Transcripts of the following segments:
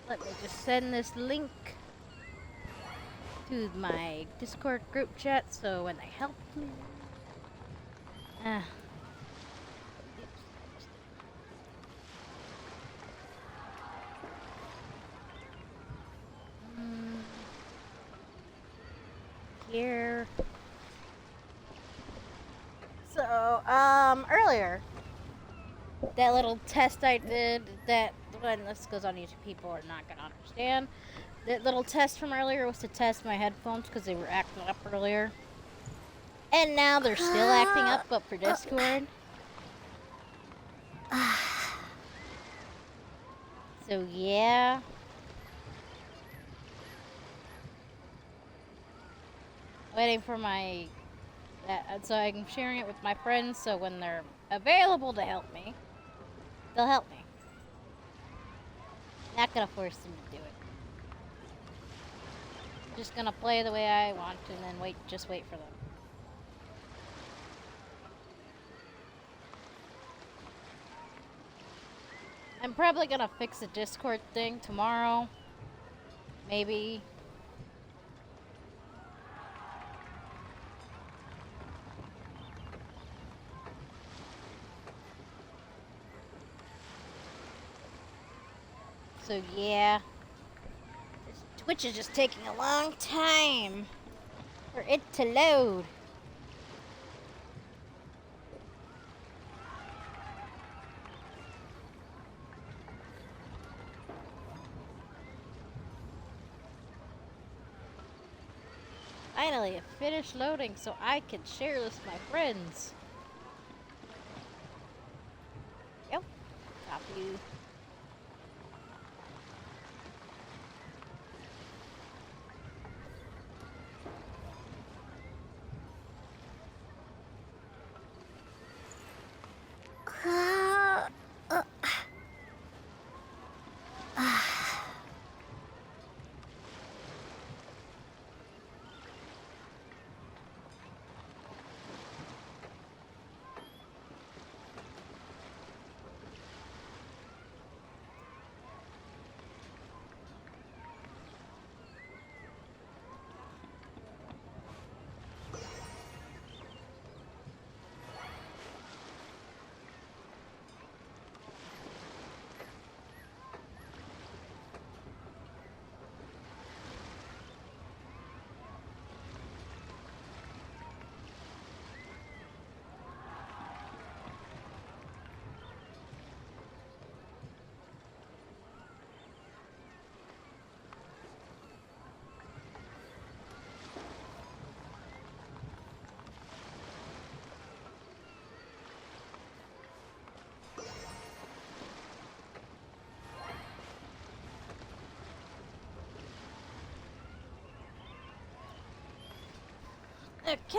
Let me just send this link to my Discord group chat so when they help me. Ah. Here. So, earlier, that little test I did, that when this goes on YouTube, people are not gonna understand. That little test from earlier was to test my headphones because they were acting up earlier. And now they're still acting up, but for Discord. So, yeah. Waiting for my... so I'm sharing it with my friends, so when they're available to help me, they'll help me. Not gonna force them to do it. Just gonna play the way I want and then just wait for them. I'm probably gonna fix the Discord thing tomorrow. Maybe. So yeah. Twitch is just taking a long time for it to load. Finally, it finished loading so I can share this with my friends. Yep. Copy. Okay.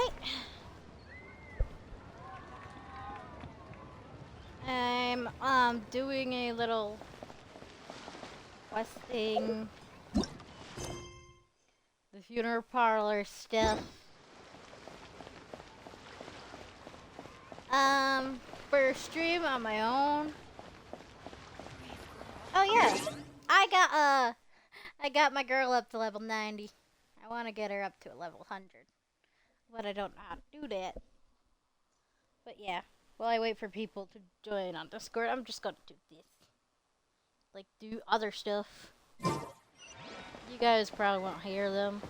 I'm doing a little questing, the funeral parlor stuff. For a stream on my own. Oh yeah, I got my girl up to level 90. I want to get her up to a level 100, but I don't know how to do that. But yeah, while I wait for people to join on Discord, I'm just gonna do this. Like, do other stuff. You guys probably won't hear them.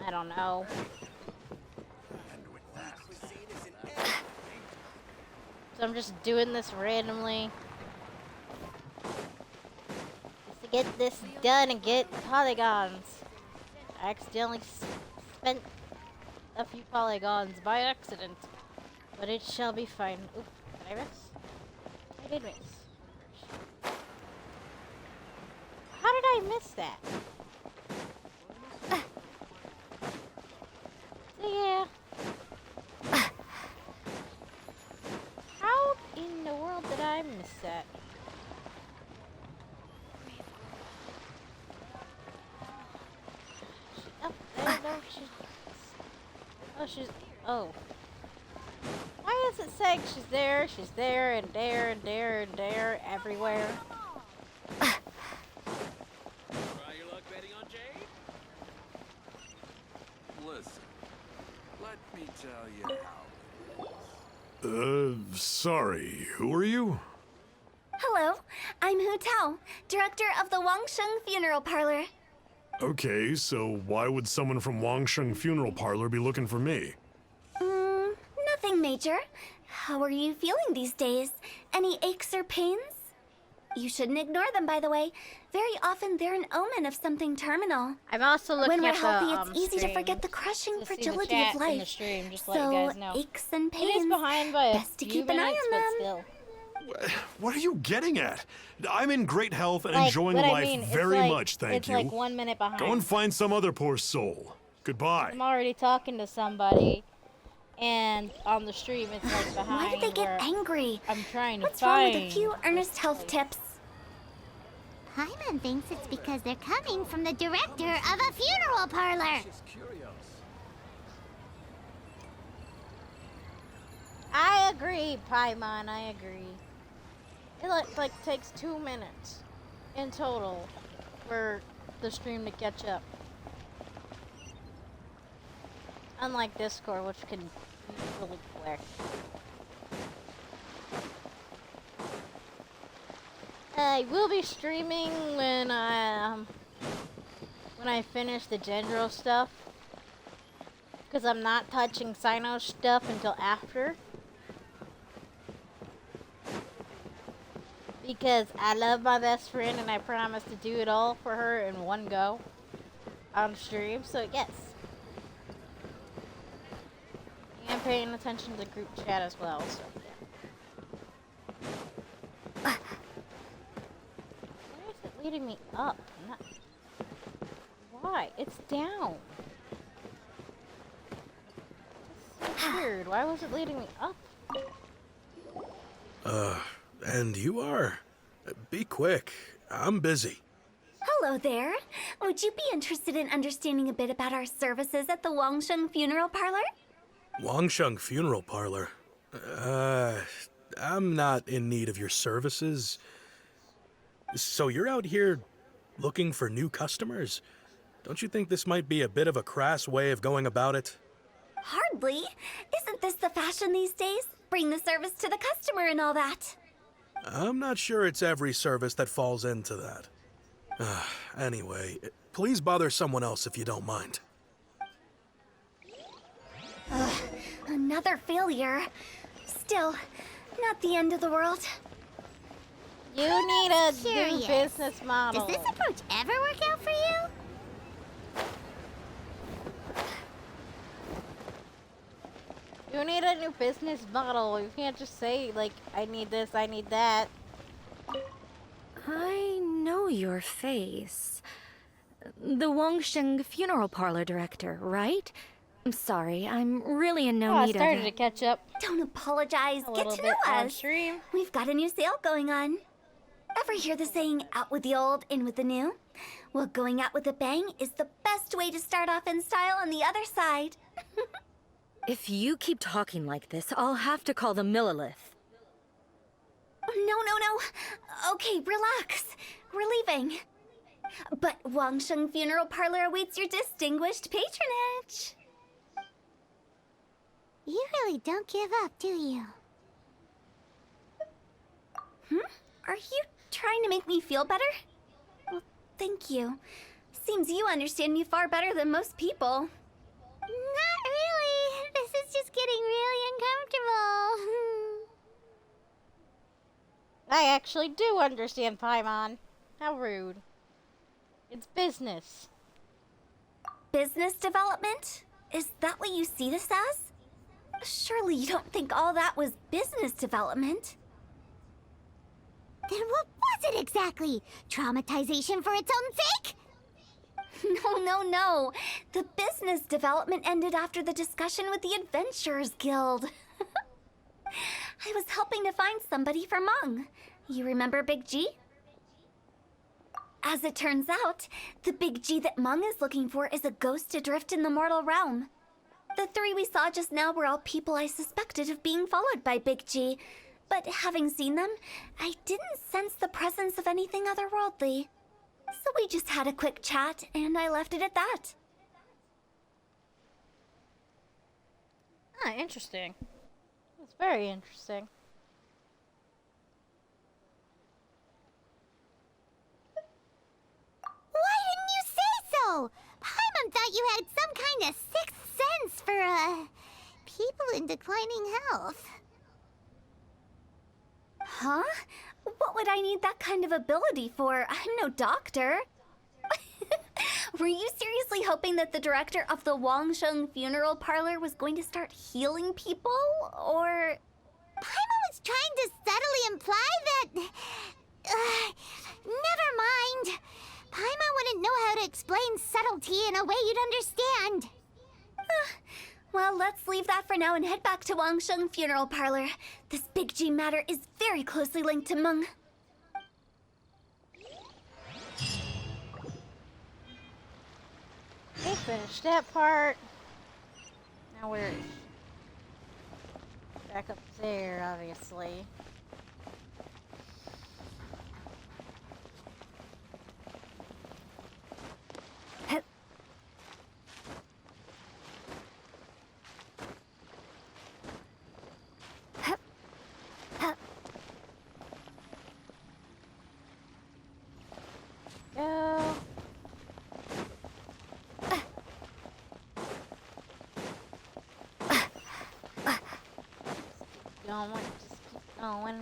I don't know. So I'm just doing this randomly. Just to get this done and get polygons. I accidentally spent a few polygons by accident. But it shall be fine. Oop, did I miss? I did miss. How did I miss that? So yeah. How in the world did I miss that? Oh, there, no, she's... Oh. Why is it saying she's there, and there, and there, and there, everywhere? Listen, let me tell you how. Sorry, who are you? Hello, I'm Hu Tao, director of the Wangsheng Funeral Parlor. Okay, so why would someone from Wangsheng Funeral Parlor be looking for me? Nothing major. How are you feeling these days? Any aches or pains? You shouldn't ignore them, by the way. Very often they're an omen of something terminal. I'm also looking When we're at healthy, the it's easy to stream forget the crushing to see the fragility chat of in the life. stream, just to let So, you guys know. aches and It pains, is behind by a best to few keep an eye minutes, on but them. still. What are you getting at? I'm in great health and Like, enjoying what I life mean, it's very like, much, thank it's you. like 1 minute behind. Go and find some other poor soul. Goodbye. I'm already talking to somebody, and on the stream it's like behind. Why did they get where angry? I'm trying to What's wrong find. with a few earnest health place. tips? Paimon thinks it's because they're coming from the director of a funeral parlor. Just curious. I agree, Paimon, I agree. It like takes 2 minutes in total for the stream to catch up. Unlike Discord, which can be really quick. I will be streaming when I finish the general stuff, because I'm not touching Sino stuff until after. Because I love my best friend and I promise to do it all for her in one go on stream, so yes. And paying attention to the group chat as well, so yeah. Why is it leading me up? Why? It's down. It's so weird. Why was it leading me up? And you are? Be quick. I'm busy. Hello there. Would you be interested in understanding a bit about our services at the Wangsheng Funeral Parlor? Wangsheng Funeral Parlor. I'm not in need of your services. So you're out here looking for new customers? Don't you think this might be a bit of a crass way of going about it? Hardly. Isn't this the fashion these days? Bring the service to the customer and all that. I'm not sure it's every service that falls into that. Anyway, please bother someone else if you don't mind. Another failure. Still, not the end of the world. You need a new Curious. business model. Does this approach ever work out for you? You need a new business model. You can't just say, like, I need this, I need that. I know your face. The Wangsheng Funeral Parlor director, right? I'm sorry, I'm really in no Oh, I need of started to it. catch up Don't apologize. a Get little to bit know on us. stream. We've got a new sale going on. Ever hear the saying, out with the old, in with the new? Well, going out with a bang is the best way to start off in style on the other side. If you keep talking like this, I'll have to call the Millilith. No. Okay, relax. We're leaving. But Wangsheng Funeral Parlor awaits your distinguished patronage. You really don't give up, do you? Are you trying to make me feel better? Well, thank you. Seems you understand me far better than most people. Not really. This is just getting really uncomfortable. I actually do understand Paimon. How rude. It's business. Business development? Is that what you see this as? Surely you don't think all that was business development. Then what was it exactly? Traumatization for its own sake? No. The business development ended after the discussion with the Adventurers Guild. I was helping to find somebody for Mung. You remember Big G? As it turns out, the Big G that Mung is looking for is a ghost adrift in the mortal realm. The three we saw just now were all people I suspected of being followed by Big G, but having seen them, I didn't sense the presence of anything otherworldly. So we just had a quick chat, and I left it at that. Ah, interesting. That's very interesting. Why didn't you say so? Paimon thought you had some kind of sixth sense for, people in declining health. Huh? What would I need that kind of ability for? I'm no doctor. Were you seriously hoping that the director of the Wangsheng Funeral Parlor was going to start healing people? Or... Paimon was trying to subtly imply that... never mind. Paimon wouldn't know how to explain subtlety in a way you'd understand. Well, let's leave that for now and head back to Wangsheng Funeral Parlor. This Big G matter is very closely linked to Meng. Okay, finished that part. Now where is she? Back up there, obviously.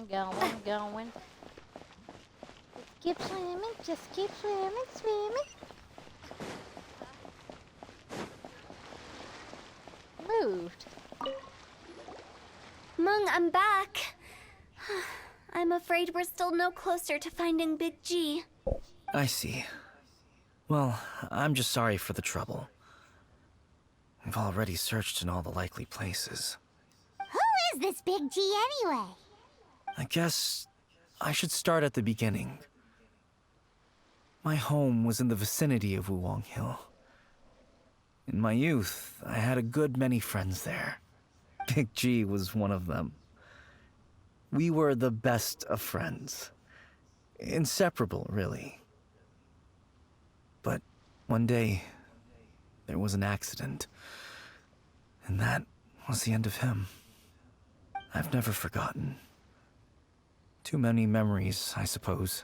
Go. Going, just keep going. Just keep swimming, just keep swimming. Moved. Meng, I'm back. I'm afraid we're still no closer to finding Big G. I see. Well, I'm just sorry for the trouble. We've already searched in all the likely places. Who is this Big G anyway? I guess I should start at the beginning. My home was in the vicinity of Wuwang Hill. In my youth, I had a good many friends there. Big G was one of them. We were the best of friends. Inseparable, really. But one day, there was an accident. And that was the end of him. I've never forgotten. Too many memories, I suppose.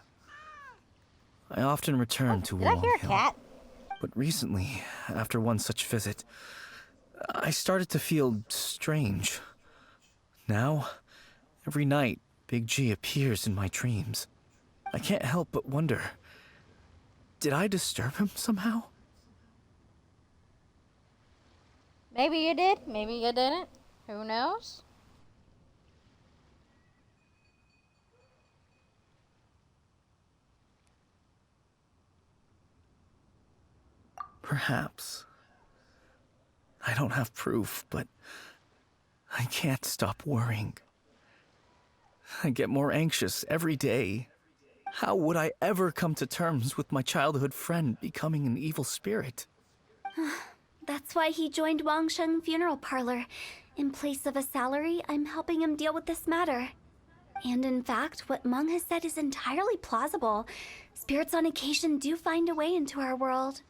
I often return to Did I Wuwang hear a Hill. cat? But recently, after one such visit, I started to feel strange. Now, every night, Big G appears in my dreams. I can't help but wonder, did I disturb him somehow? Maybe you did, maybe you didn't. Who knows? Perhaps. I don't have proof, but I can't stop worrying. I get more anxious every day. How would I ever come to terms with my childhood friend becoming an evil spirit? That's why he joined Wangsheng Funeral Parlor. In place of a salary, I'm helping him deal with this matter. And in fact, what Meng has said is entirely plausible. Spirits on occasion do find a way into our world.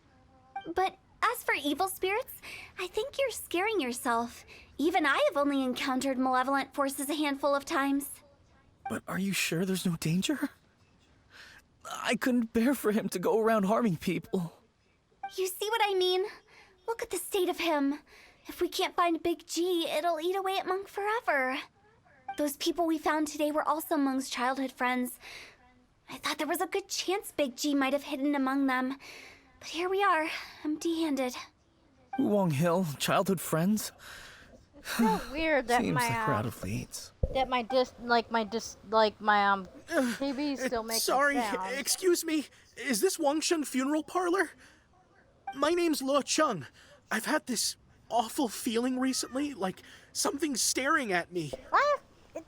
But as for evil spirits, I think you're scaring yourself. Even I have only encountered malevolent forces a handful of times. But are you sure there's no danger? I couldn't bear for him to go around harming people. You see what I mean? Look at the state of him. If we can't find Big G, it'll eat away at Meng forever. Those people we found today were also Meng's childhood friends. I thought there was a good chance Big G might have hidden among them. But here we are, empty-handed. Wuwang Hill, childhood friends? It's so weird that Seems my like we're out of leads. that my TV still making Sorry, sounds. excuse me. Is this Wangsheng Funeral Parlor? My name's Luo Chung. I've had this awful feeling recently, like something's staring at me. What?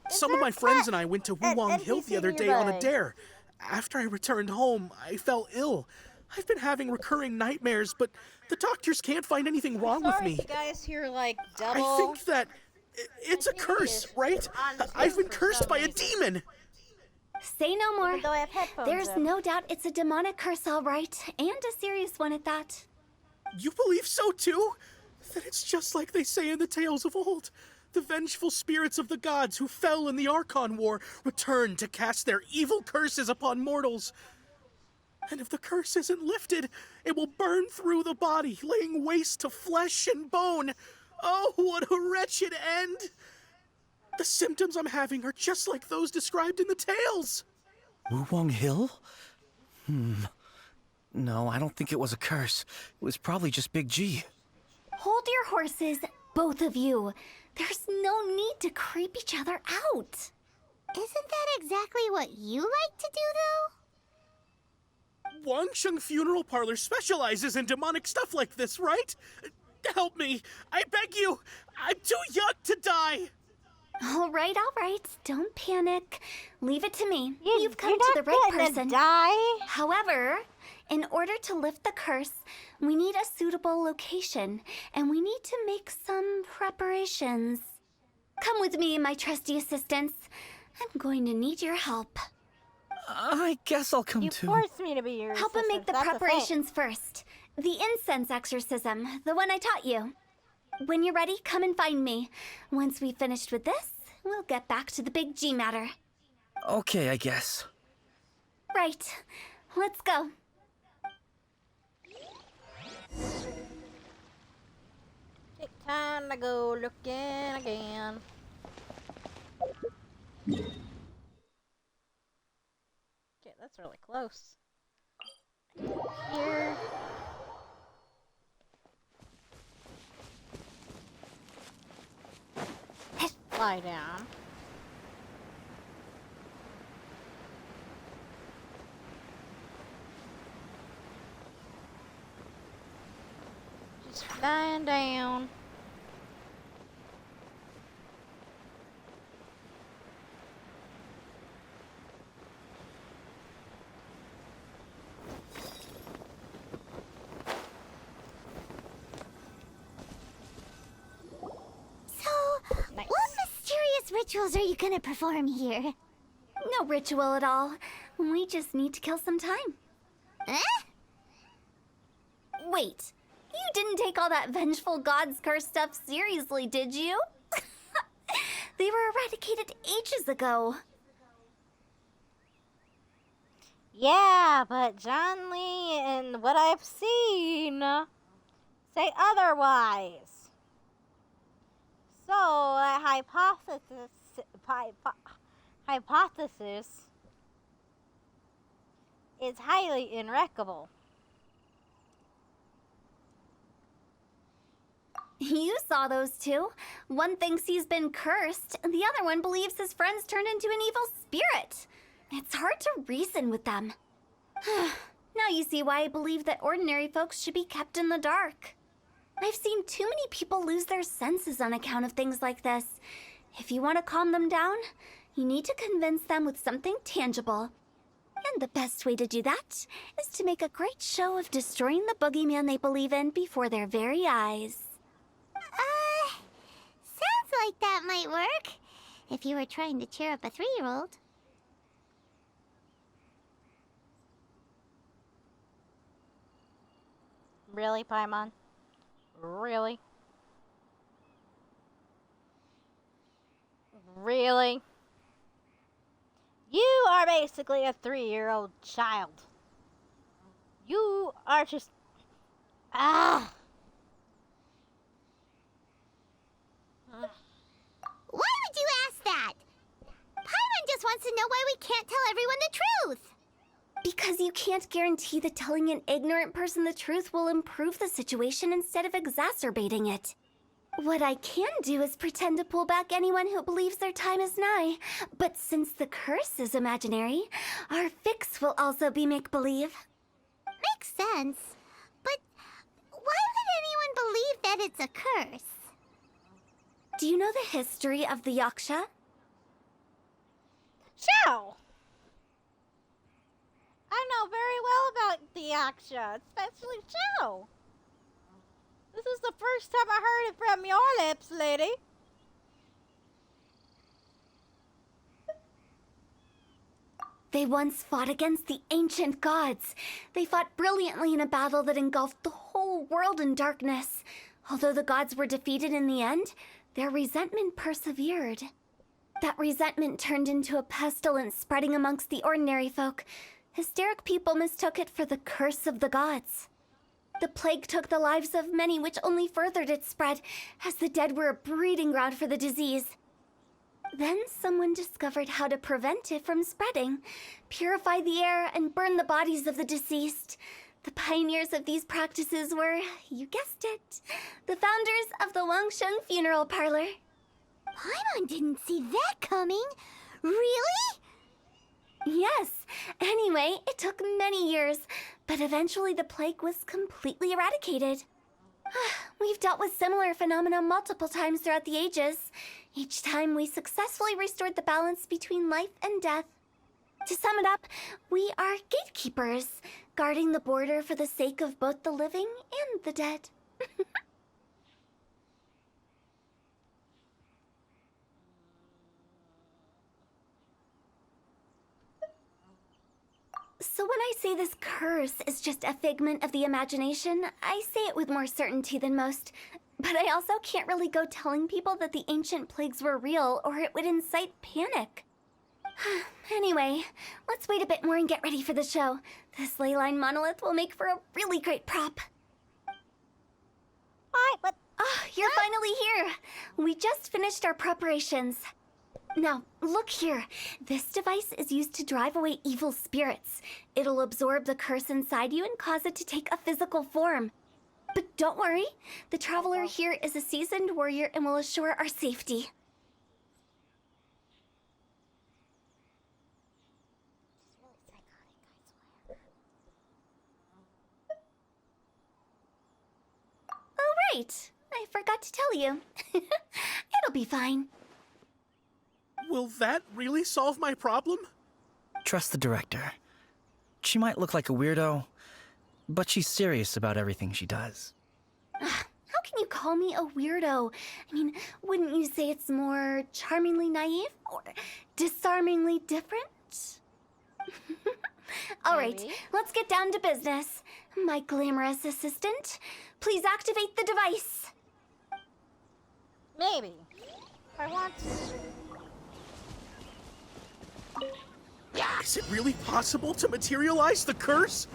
Some of my friends and I went to Wuwang Hill the other day on a dare. After I returned home, I fell ill. I've been having recurring nightmares, but the doctors can't find anything wrong with Sorry, me. you guys hear like double. I think that it's a curse, right? I've been cursed by a demon. Say no more. Even though I have headphones There's in. no doubt it's a demonic curse, all right. And a serious one at that. You believe so too? Then it's just like they say in the tales of old. The vengeful spirits of the gods who fell in the Archon War return to cast their evil curses upon mortals. And if the curse isn't lifted, it will burn through the body, laying waste to flesh and bone. Oh, what a wretched end! The symptoms I'm having are just like those described in the tales. Wuwang Hill? No, I don't think it was a curse. It was probably just Big G. Hold your horses, both of you. There's no need to creep each other out. Isn't that exactly what you like to do, though? Wangsheng Funeral Parlor specializes in demonic stuff like this, right? Help me. I beg you. I'm too young to die. All right. Don't panic. Leave it to me. You've come You're to not the right gonna person. Die. However, in order to lift the curse, we need a suitable location, and we need to make some preparations. Come with me, my trusty assistants. I'm going to need your help. I guess I'll come You too. forced me to be your Help him make the assistant, that's thing. preparations first. The incense exorcism, the one I taught you. When you're ready, come and find me. Once we've finished with this, we'll get back to the Big G matter. Okay, I guess. Right. Let's go. Take time to go looking again. Okay, that's really close. Here. Lie down. Just lying down. So, Nice. what mysterious rituals are you gonna perform here? No ritual at all. We just need to kill some time. Eh? Wait, you didn't take all that vengeful god's curse stuff seriously, did you? They were eradicated ages ago. Yeah, but John Lee and what I've seen say otherwise. So, a hypothesis is highly irrecoverable. You saw those two. One thinks he's been cursed, and the other one believes his friends turned into an evil spirit. It's hard to reason with them. Now you see why I believe that ordinary folks should be kept in the dark. I've seen too many people lose their senses on account of things like this. If you want to calm them down, you need to convince them with something tangible. And the best way to do that is to make a great show of destroying the boogeyman they believe in before their very eyes. Sounds like that might work. If you were trying to cheer up a 3-year-old. Really, Paimon? Really? Really? You are basically a 3-year-old child. You are just... Ah! Why would you ask that? Paimon just wants to know why we can't tell everyone the truth. Because you can't guarantee that telling an ignorant person the truth will improve the situation instead of exacerbating it. What I can do is pretend to pull back anyone who believes their time is nigh. But since the curse is imaginary, our fix will also be make-believe. Makes sense. But why would anyone believe that it's a curse? Do you know the history of the Yaksha? Chow! I know very well about the Yaksha, especially Chow. This is the first time I heard it from your lips, lady. They once fought against the ancient gods. They fought brilliantly in a battle that engulfed the whole world in darkness. Although the gods were defeated in the end, their resentment persevered. That resentment turned into a pestilence spreading amongst the ordinary folk. Hysteric people mistook it for the curse of the gods. The plague took the lives of many, which only furthered its spread, as the dead were a breeding ground for the disease. Then someone discovered how to prevent it from spreading, purify the air, and burn the bodies of the deceased. The pioneers of these practices were, you guessed it, the founders of the Wangsheng Funeral Parlor. Paimon didn't see that coming. Really? Yes. Anyway, it took many years, but eventually the plague was completely eradicated. We've dealt with similar phenomena multiple times throughout the ages. Each time we successfully restored the balance between life and death. To sum it up, we are gatekeepers, guarding the border for the sake of both the living and the dead. So when I say this curse is just a figment of the imagination, I say it with more certainty than most. But I also can't really go telling people that the ancient plagues were real, or it would incite panic. Anyway, let's wait a bit more and get ready for the show. This leyline monolith will make for a really great prop. What? But Oh, you're finally here! We just finished our preparations. Now, look here. This device is used to drive away evil spirits. It'll absorb the curse inside you and cause it to take a physical form. But don't worry, the traveler here is a seasoned warrior and will assure our safety. Oh, right. I forgot to tell you. It'll be fine. Will that really solve my problem? Trust the director. She might look like a weirdo, but she's serious about everything she does. How can you call me a weirdo? I mean, wouldn't you say it's more charmingly naive or disarmingly different? All right, Maybe. let's get down to business. My glamorous assistant, please activate the device. Maybe. I want. Is it really possible to materialize the curse?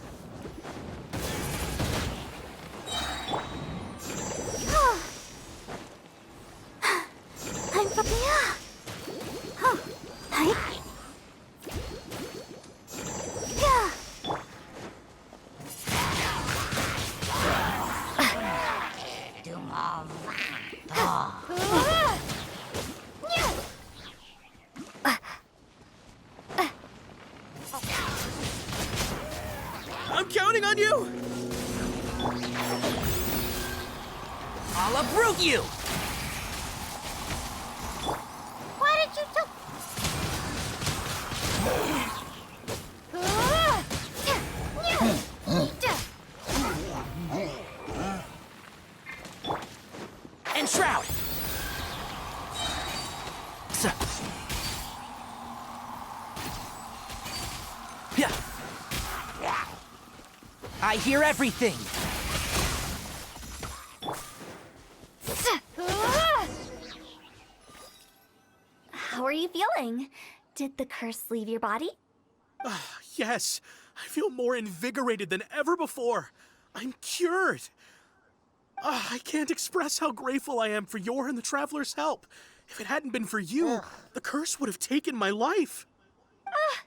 I'm from here. Oh, hi. Yeah. I'm counting on you! I'll uproot you! Why did you do? Enshroud! So. Yeah. I hear everything. How are you feeling? Did the curse leave your body? Yes, I feel more invigorated than ever before. I'm cured. I can't express how grateful I am for your and the Traveler's help. If it hadn't been for you, the curse would have taken my life.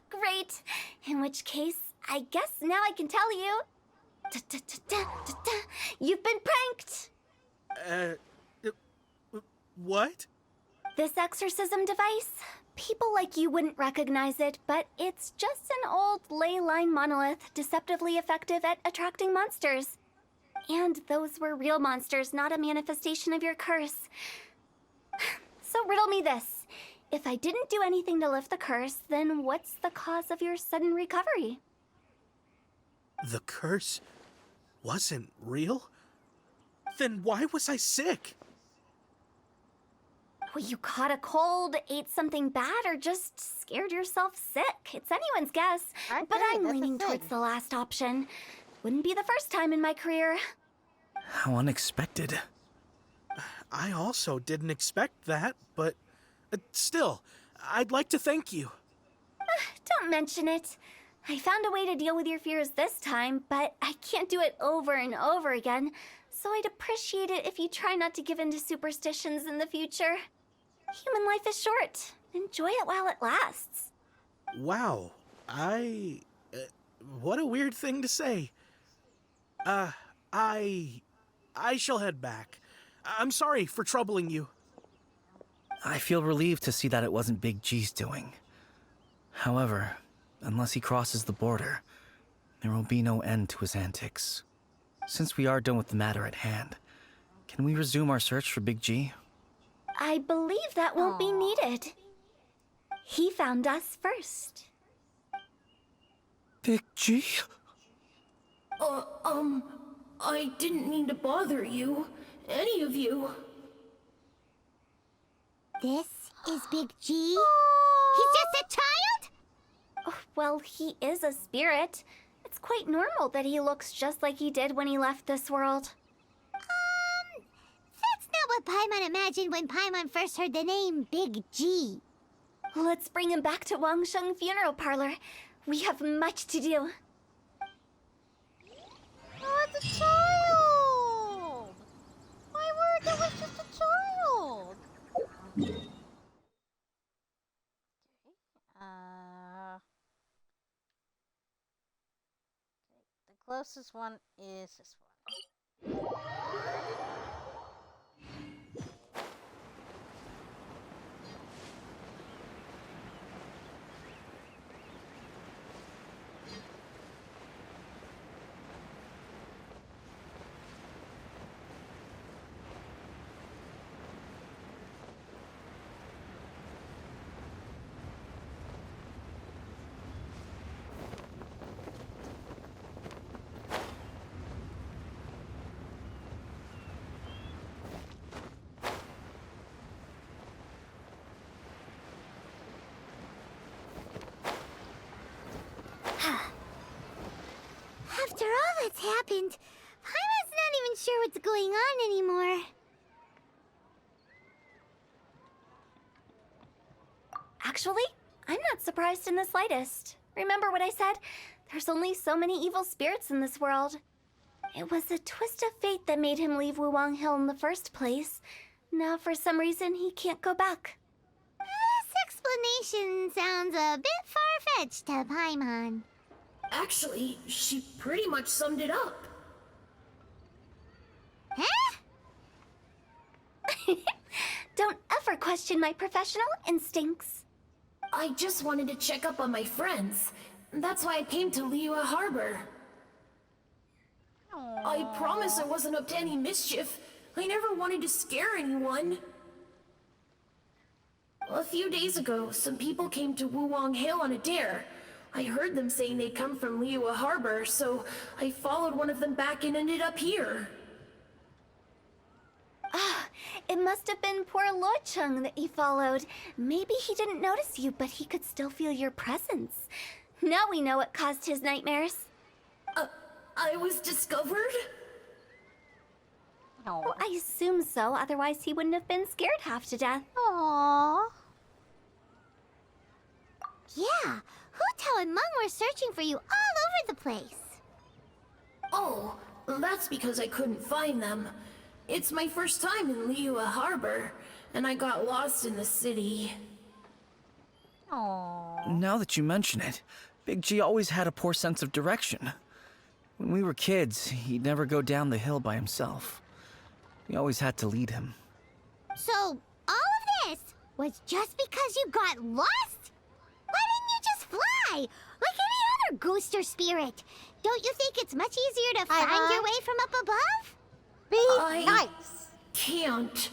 Great. In which case, I guess now I can tell you. You've been pranked! What? This exorcism device? People like you wouldn't recognize it, but it's just an old ley line monolith deceptively effective at attracting monsters. And those were real monsters, not a manifestation of your curse. So riddle me this. If I didn't do anything to lift the curse, then what's the cause of your sudden recovery? The curse wasn't real? Then why was I sick? Well, you caught a cold, ate something bad, or just scared yourself sick. It's anyone's guess. I But agree, I'm that's a leaning thing. towards the last option. Wouldn't be the first time in my career. How unexpected. I also didn't expect that, but still, I'd like to thank you. Don't mention it. I found a way to deal with your fears this time, but I can't do it over and over again, so I'd appreciate it if you try not to give in to superstitions in the future. Human life is short. Enjoy it while it lasts. Wow, what a weird thing to say. I shall head back. I'm sorry for troubling you. I feel relieved to see that it wasn't Big G's doing. However, unless he crosses the border, there will be no end to his antics. Since we are done with the matter at hand, can we resume our search for Big G? I believe that won't be needed. He found us first. Big G? I didn't mean to bother you. Any of you. This is Big G? He's just a child? Oh, well, he is a spirit. It's quite normal that he looks just like he did when he left this world. That's not what Paimon imagined when Paimon first heard the name Big G. Let's bring him back to Wangsheng Funeral Parlor. We have much to do. Oh, it's a child! My word, that was just a child! Okay. The closest one is this one. After all that's happened, Paimon's not even sure what's going on anymore. Actually, I'm not surprised in the slightest. Remember what I said? There's only so many evil spirits in this world. It was a twist of fate that made him leave Wuwang Hill in the first place. Now, for some reason, he can't go back. This explanation sounds a bit far-fetched to Paimon. Actually, she pretty much summed it up. Huh? Don't ever question my professional instincts. I just wanted to check up on my friends. That's why I came to Liyue Harbor. I promise I wasn't up to any mischief. I never wanted to scare anyone. A few days ago, some people came to Wuwang Hill on a dare. I heard them saying they'd come from Liyue Harbor, so I followed one of them back and ended up here. Ah, it must have been poor Luocheng that you followed. Maybe he didn't notice you, but he could still feel your presence. Now we know what caused his nightmares. I was discovered? Well, I assume so, otherwise he wouldn't have been scared half to death. Aww. Yeah, Hu and Meng were searching for you all over the place. Oh, that's because I couldn't find them. It's my first time in Liyue Harbor, and I got lost in the city. Aww. Now that you mention it, Big G always had a poor sense of direction. When we were kids, he'd never go down the hill by himself. We always had to lead him. So, all of this was just because you got lost? Why didn't you just fly? Like any other ghost or spirit? Don't you think it's much easier to find your way from up above? Be nice. Can't.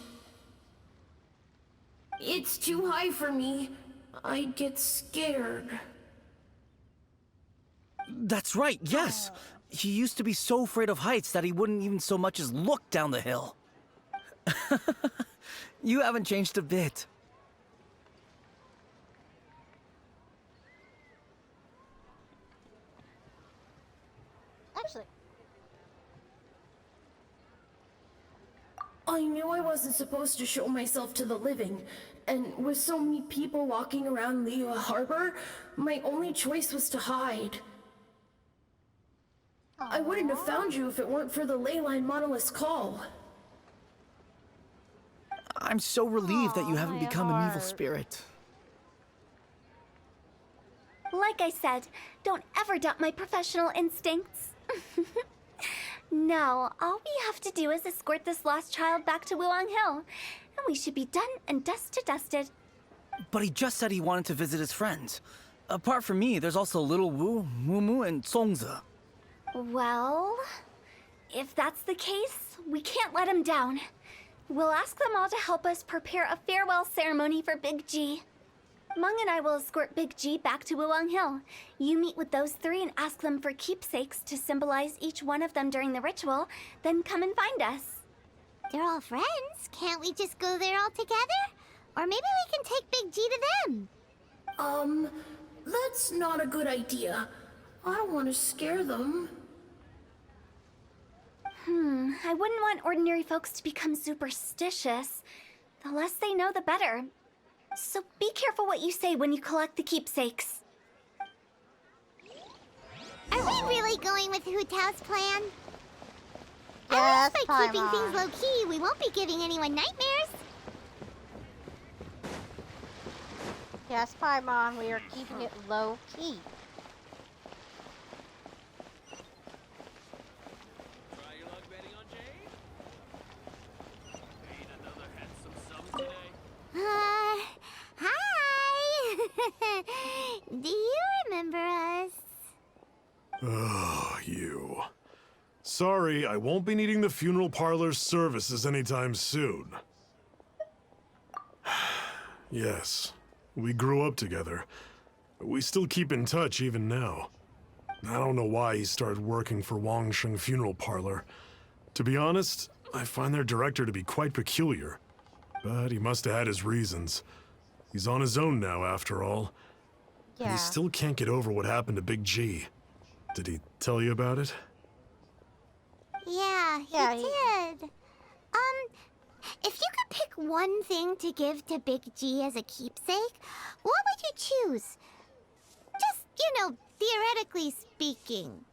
It's too high for me. I'd get scared. That's right, yes! He used to be so afraid of heights that he wouldn't even so much as look down the hill. You haven't changed a bit. Actually, I knew I wasn't supposed to show myself to the living, and with so many people walking around Liyue Harbor, my only choice was to hide. I wouldn't have found you if it weren't for the leyline monolith's call. I'm so relieved that you haven't my become an evil heart. spirit. Like I said, don't ever doubt my professional instincts. Now, all we have to do is escort this lost child back to Wuang Hill, and we should be done and dust to dusted. But he just said he wanted to visit his friends. Apart from me, there's also Little Wu, Mumu, and Songze. Well, if that's the case, we can't let him down. We'll ask them all to help us prepare a farewell ceremony for Big G. Mung and I will escort Big G back to Wuang Hill. You meet with those three and ask them for keepsakes to symbolize each one of them during the ritual, then come and find us. They're all friends. Can't we just go there all together? Or maybe we can take Big G to them. That's not a good idea. I don't want to scare them. I wouldn't want ordinary folks to become superstitious. The less they know, the better. So be careful what you say when you collect the keepsakes. Are we really going with Hu Tao's plan? Yes, By keeping Paimon. things low-key, we won't be giving anyone nightmares. Yes, Paimon, we are keeping it low key. Try your luck betting on Jade? Ain't another handsome sum today. Hi! Do you remember us? Oh, you. Sorry, I won't be needing the funeral parlor's services anytime soon. Yes, we grew up together. We still keep in touch even now. I don't know why he started working for Wangsheng Funeral Parlor. To be honest, I find their director to be quite peculiar. But he must have had his reasons. He's on his own now, after all. And Yeah. he still can't get over what happened to Big G. Did he tell you about it? Yeah, Yeah, he he- did. If you could pick one thing to give to Big G as a keepsake, what would you choose? Just, theoretically speaking.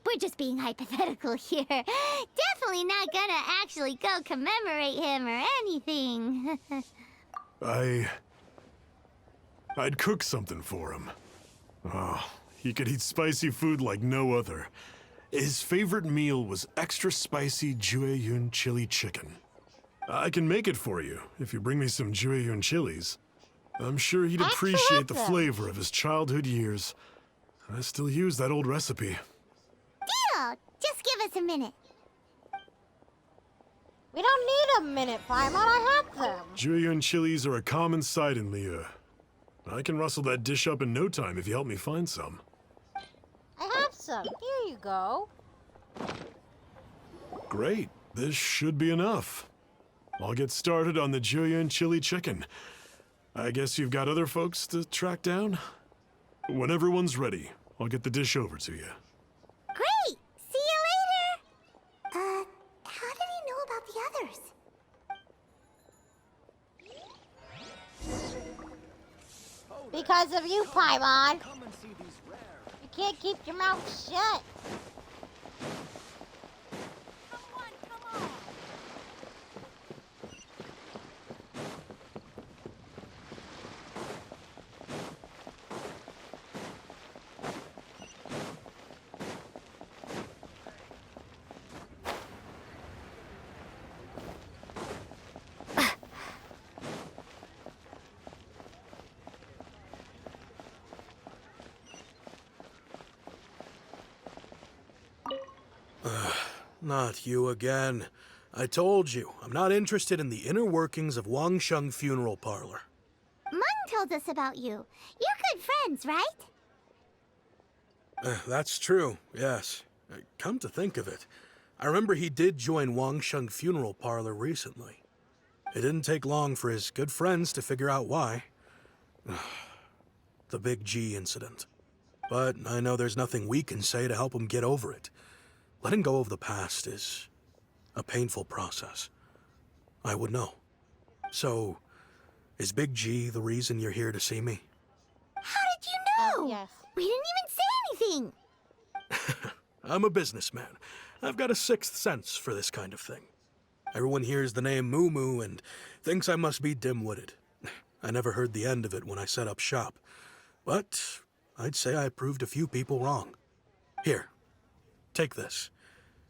We're just being hypothetical here. Definitely not gonna actually go commemorate him or anything. I'd cook something for him. Oh, he could eat spicy food like no other. His favorite meal was extra spicy Jueyun chili chicken. I can make it for you if you bring me some Jueyun chilies. I'm sure he'd appreciate the Excellent. flavor of his childhood years. I still use that old recipe. Deal! Just give us a minute. We don't need a minute, Paimon. I have them. Jueyun chilies are a common sight in Liyue. I can rustle that dish up in no time if you help me find some. I have some. Here you go. Great. This should be enough. I'll get started on the Jueyun chili chicken. I guess you've got other folks to track down? When everyone's ready, I'll get the dish over to you. Great! See you later! How did he know about the others? Because of you, Paimon. You can't keep your mouth shut. Not you again. I told you, I'm not interested in the inner workings of Wangsheng Funeral Parlor. Mung told us about you. You're good friends, right? That's true, yes. Come to think of it, I remember he did join Wangsheng Funeral Parlor recently. It didn't take long for his good friends to figure out why. The Big G incident. But I know there's nothing we can say to help him get over it. Letting go of the past is a painful process. I would know. So, is Big G the reason you're here to see me? How did you know? Yes. We didn't even say anything. I'm a businessman. I've got a sixth sense for this kind of thing. Everyone hears the name Moo Moo and thinks I must be dim-witted. I never heard the end of it when I set up shop. But I'd say I proved a few people wrong. Here, take this.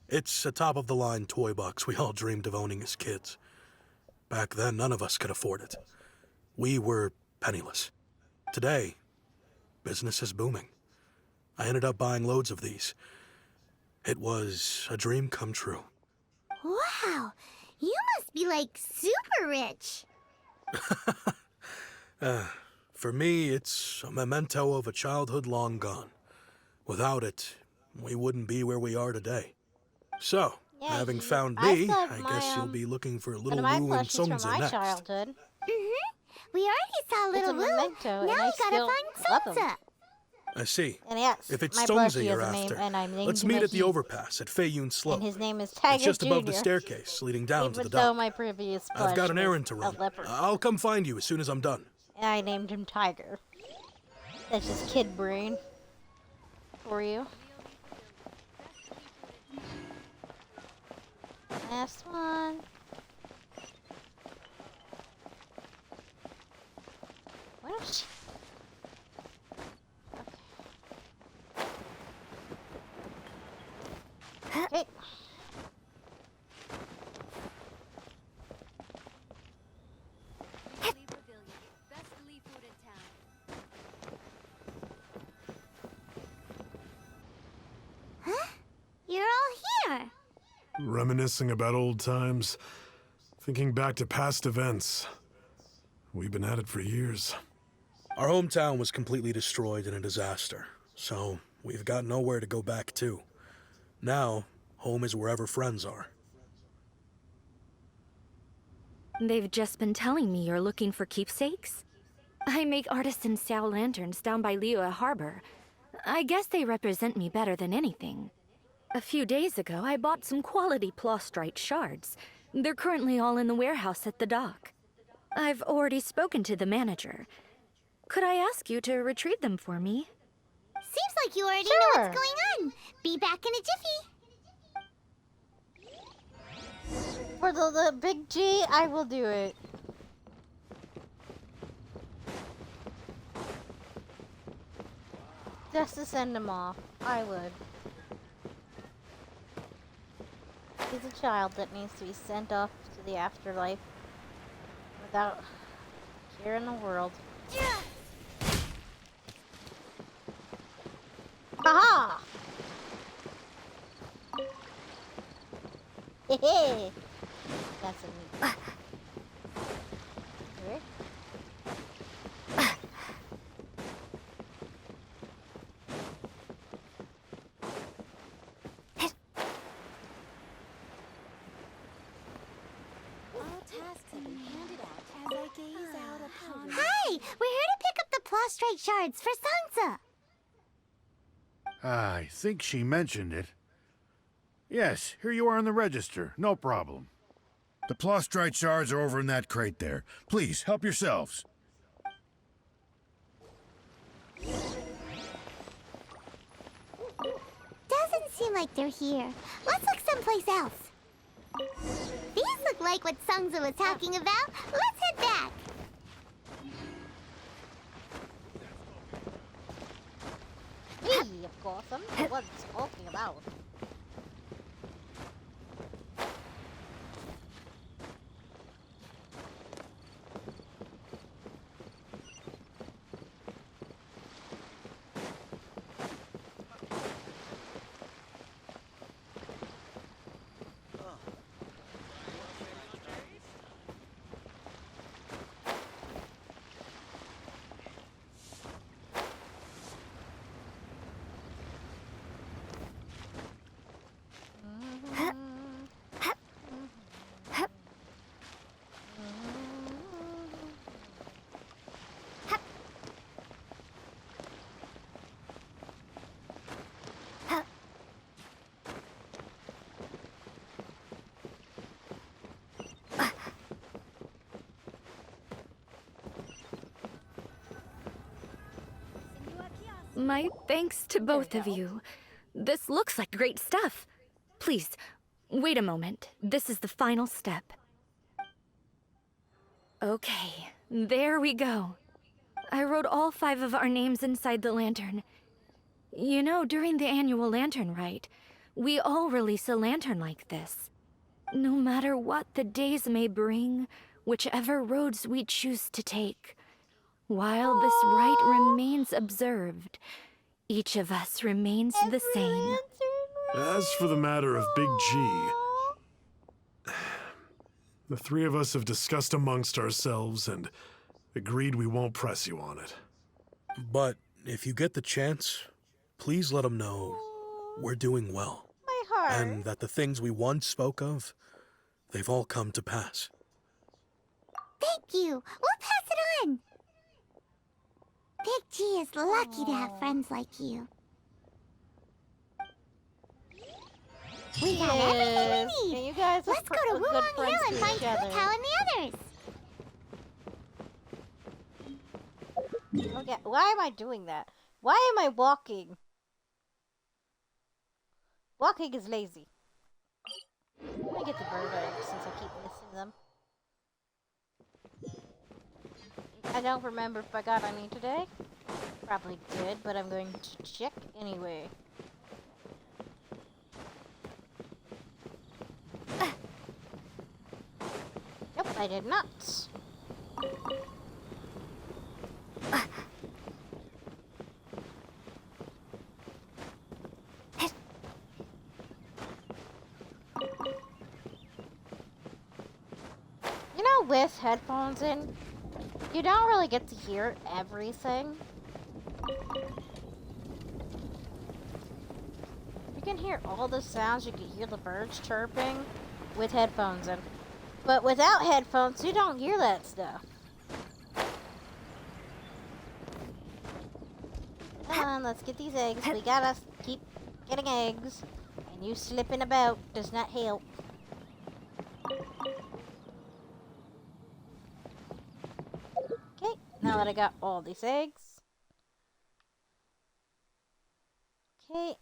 It's a top-of-the-line toy box we all dreamed of owning as kids. Back then, none of us could afford it. We were penniless. Today, business is booming. I ended up buying loads of these. It was a dream come true. Wow, you must be like super rich. For me, it's a memento of a childhood long gone. Without it, we wouldn't be where we are today. So, Yeah, having you- found I me, still have I my, guess you'll be looking for One little of my Wu and plushies from Songza my next. childhood. We already saw It's Little a Wu. memento, Now and we I gotta still love find 'em. Songza. I see. And yes, If it's my Songza plushie you're has a name, after, and I'm named let's him meet a at the he. overpass at Feiyun Slope. And his name is Tiger It's just above the Jr., staircase leading down to even the though dock. my previous plush I've got an was errand to a run. leopard. I'll come find you as soon as I'm done. And I named him Tiger. That's just kid brain for you. Last one. Why don't she? Okay. You're all here. Reminiscing about old times, thinking back to past events. We've been at it for years. Our hometown was completely destroyed in a disaster, so we've got nowhere to go back to. Now, home is wherever friends are. They've just been telling me you're looking for keepsakes. I make artisan style lanterns down by Liyue Harbor. I guess they represent me better than anything. A few days ago, I bought some quality plastrite shards. They're currently all in the warehouse at the dock. I've already spoken to the manager. Could I ask you to retrieve them for me? Seems like you already know Sure. what's going on. Be back in a jiffy. For the big G, I will do it. Just to send him off, I would. He's a child that needs to be sent off to the afterlife without a care in the world. Aha! Hehe! That's a neat. Here. Hi, we're here to pick up the plastrite shards for Sansa. I think she mentioned it. Yes, here you are on the register. No problem. The plastrite shards are over in that crate there. Please, help yourselves. Doesn't seem like they're here. Let's look someplace else. These look like what Sungza was talking about. Let's head back. Me, of course. I'm the one talking about. My thanks to both of you. This looks like great stuff. Please, wait a moment. This is the final step. Okay, there we go. I wrote all 5 of our names inside the lantern. You know, during the annual lantern rite, we all release a lantern like this. No matter what the days may bring, whichever roads we choose to take, while this rite remains observed, each of us remains the same. As for the matter of Big G, the 3 of us have discussed amongst ourselves and agreed we won't press you on it. But if you get the chance, please let them know we're doing well. My heart. And that the things we once spoke of, they've all come to pass. Thank you. We'll pass it on. Big G is lucky to have friends like you. We got everything we need. And you guys are Let's go to good Wulong friends Hill and to find each other. Fu-Tao and the others. Okay, why am I doing that? Why am I walking? Walking is lazy. Let me get the bird eggs since I keep missing them. I don't remember if I got any today. Probably did, but I'm going to check anyway. Nope, I did not. You know, with headphones in, you don't really get to hear everything. You can hear all the sounds, you can hear the birds chirping with headphones in. But without headphones, you don't hear that stuff. Come on, let's get these eggs. We gotta keep getting eggs. And you slipping about does not help. Okay, now that I got all these eggs. Okay,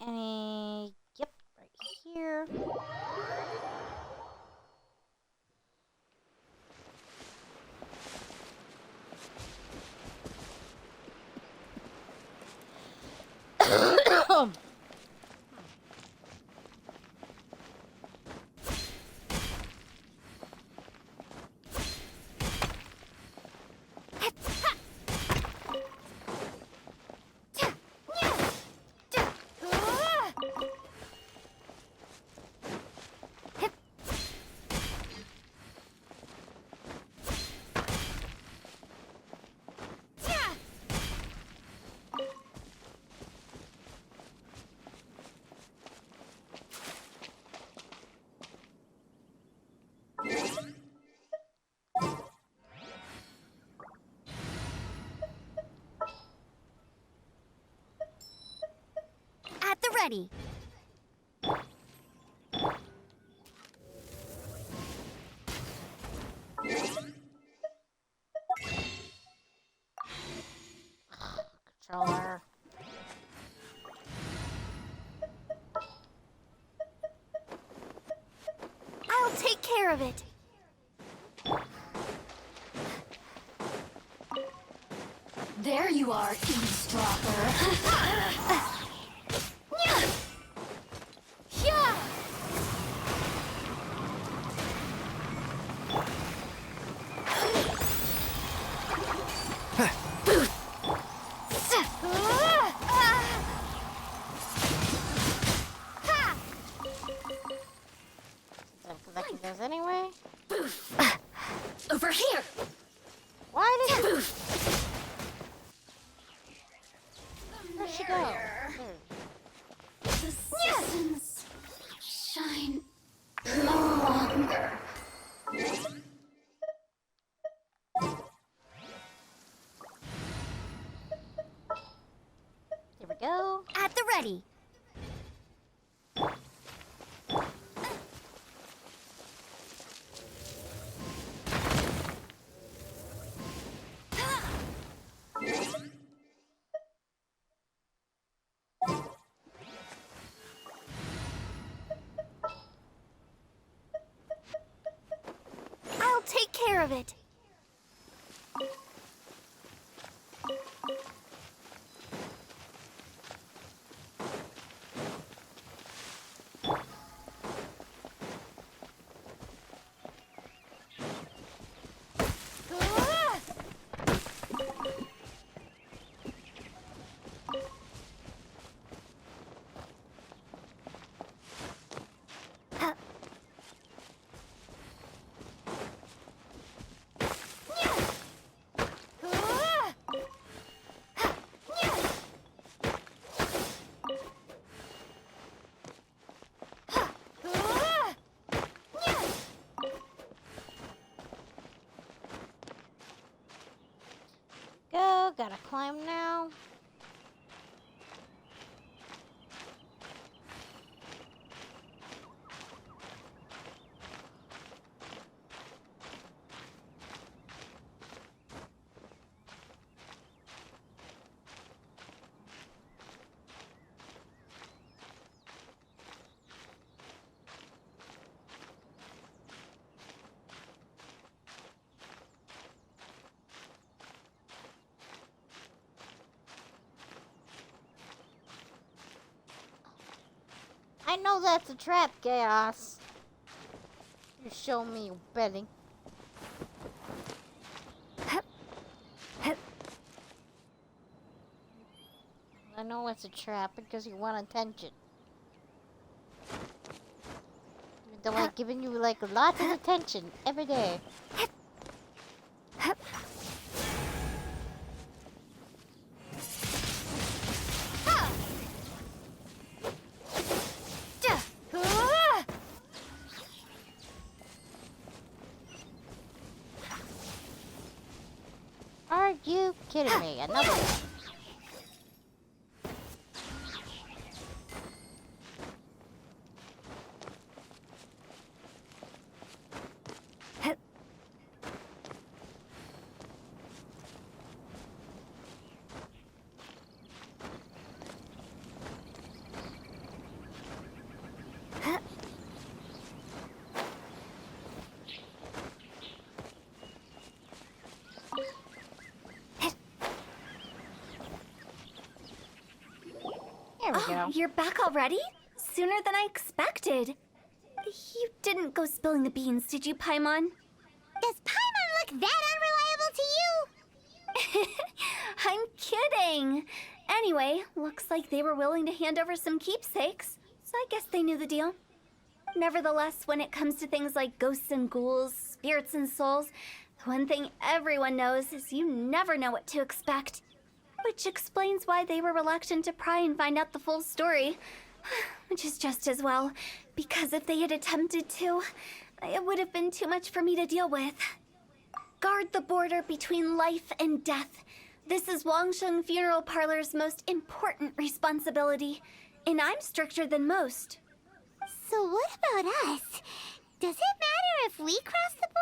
yep, right here. At the ready. Controller. I'll take care of it. There you are, eavesdropper. I'm collecting those anyway. Over here. Why did you... Where'd she go? The seasons shine no longer. Here we go. At the ready. take care of it. Go, gotta climb now. I know that's a trap, Chaos. You show me your betting. I know it's a trap because you want attention. They're like giving you like lots of attention every day. Are you kidding me? Another one. There we go. You're back already? Sooner than I expected. You didn't go spilling the beans, did you, Paimon? Does Paimon look that unreliable to you? I'm kidding. Anyway, looks like they were willing to hand over some keepsakes, so I guess they knew the deal. Nevertheless, when it comes to things like ghosts and ghouls, spirits and souls, the one thing everyone knows is you never know what to expect. Which explains why they were reluctant to pry and find out the full story. Which is just as well, because if they had attempted to, it would have been too much for me to deal with. Guard the border between life and death. This is Wangsheng Funeral Parlor's most important responsibility, and I'm stricter than most. So what about us? Does it matter if we cross the border?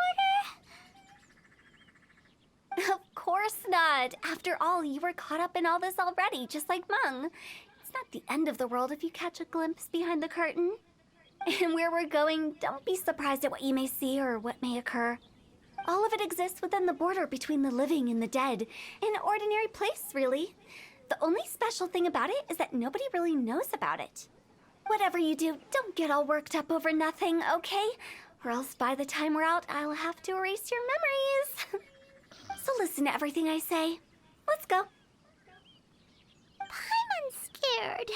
Of course not. After all, you were caught up in all this already, just like Mung. It's not the end of the world if you catch a glimpse behind the curtain. And where we're going, don't be surprised at what you may see or what may occur. All of it exists within the border between the living and the dead. An ordinary place, really. The only special thing about it is that nobody really knows about it. Whatever you do, don't get all worked up over nothing, okay? Or else by the time we're out, I'll have to erase your memories. So listen to everything I say. Let's go. Paimon's scared.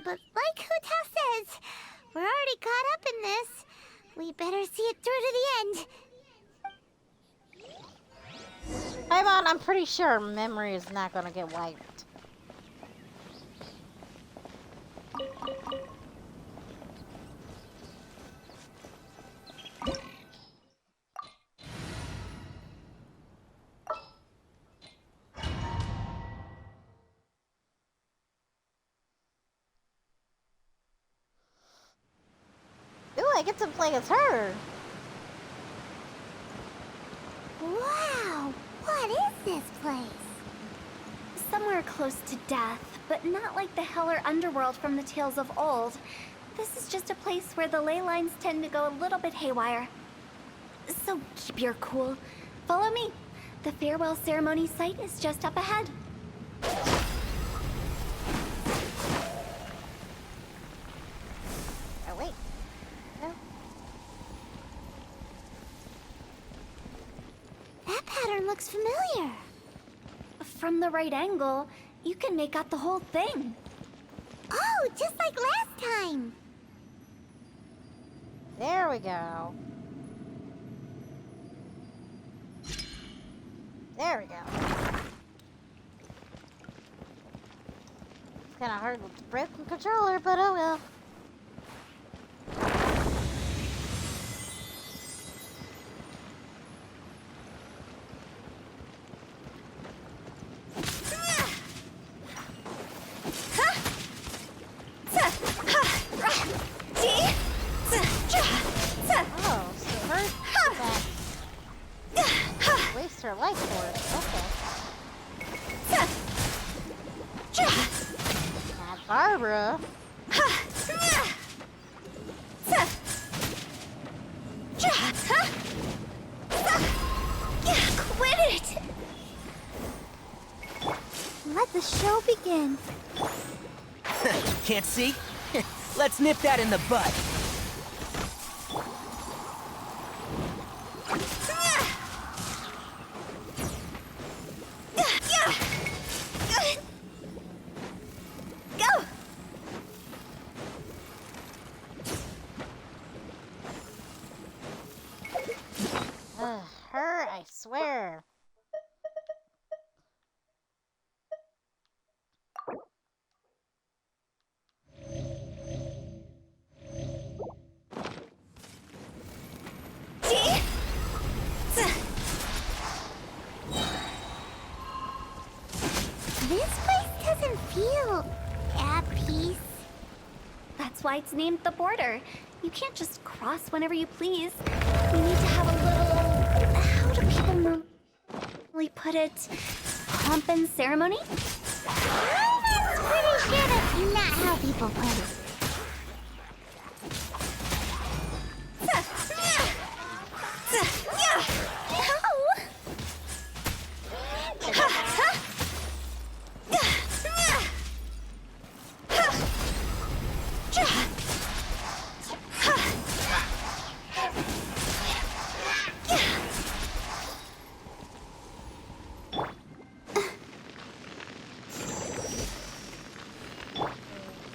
But like Huta says, we're already caught up in this. We better see it through to the end. Paimon, I'm pretty sure memory is not gonna get wiped. Ooh, I get to play as her. Wow, what is this place? Somewhere close to death, but not like the hell or underworld from the tales of old. This is just a place where the ley lines tend to go a little bit haywire. So keep your cool. Follow me. The farewell ceremony site is just up ahead. Oh, wait. No. That pattern looks familiar. From the right angle, you can make out the whole thing. Oh, just like last time. There we go. There we go. It's kind of hard with the broken controller, but oh well. Oh, so her waste her life for it. Okay. Not Barbara. Quit it! Let the show begin. Can't see? Let's nip that in the bud. Go! Her, I swear. This place doesn't feel at peace. That's why it's named the border. You can't just cross whenever you please. You need to have a little... How do people normally put it? Pomp and ceremony? That's pretty sure that's not how people put it.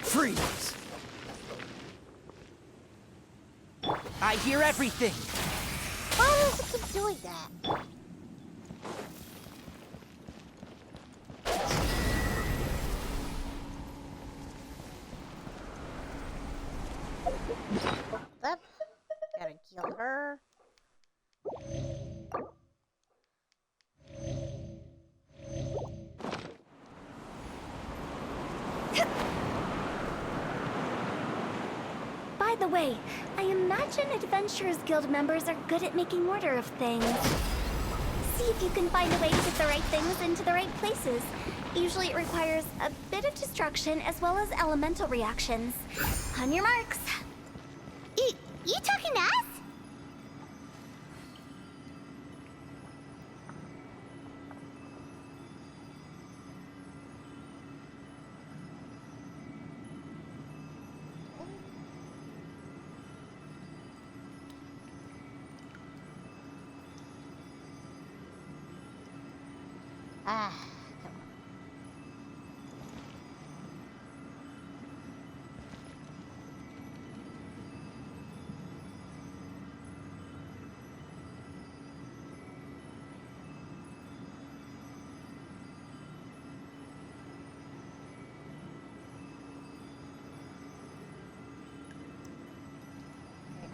Freeze! I hear everything. Why does it keep doing that? That gotta kill her. By the way, I imagine Adventurers Guild members are good at making order of things. See if you can find a way to get the right things into the right places. Usually it requires a bit of destruction as well as elemental reactions. On your marks. You talking to us? Ah, come on.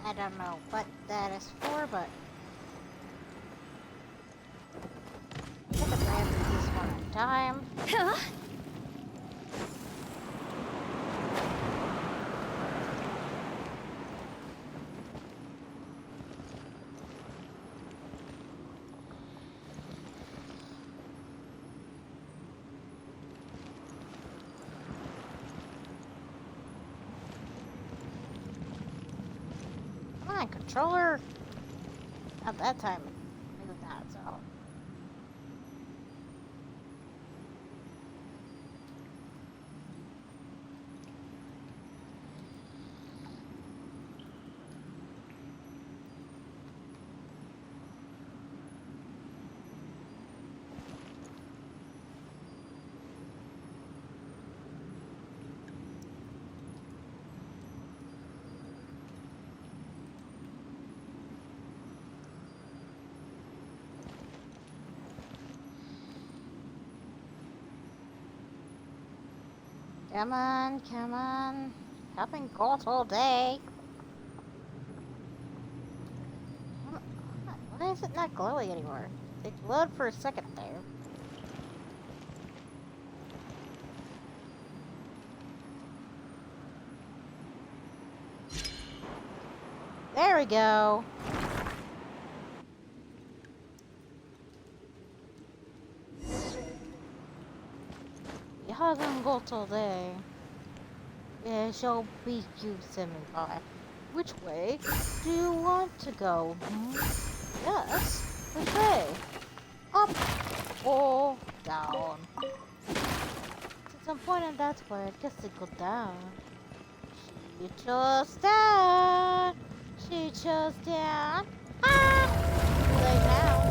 I don't know what that is for, but I'm gonna grab this one at a time. Come on, controller. At that time, I knew that, so. Come on, come on. Haven't got all day. Why is it not glowing anymore? It glowed for a second there. There we go. You haven't got all day. I shall beat you, Senpai. Which way do you want to go? Yes. Which way? Up or down? Since I'm pointing that way, I guess it go down. She chose down. She chose down. Ah! Too late now.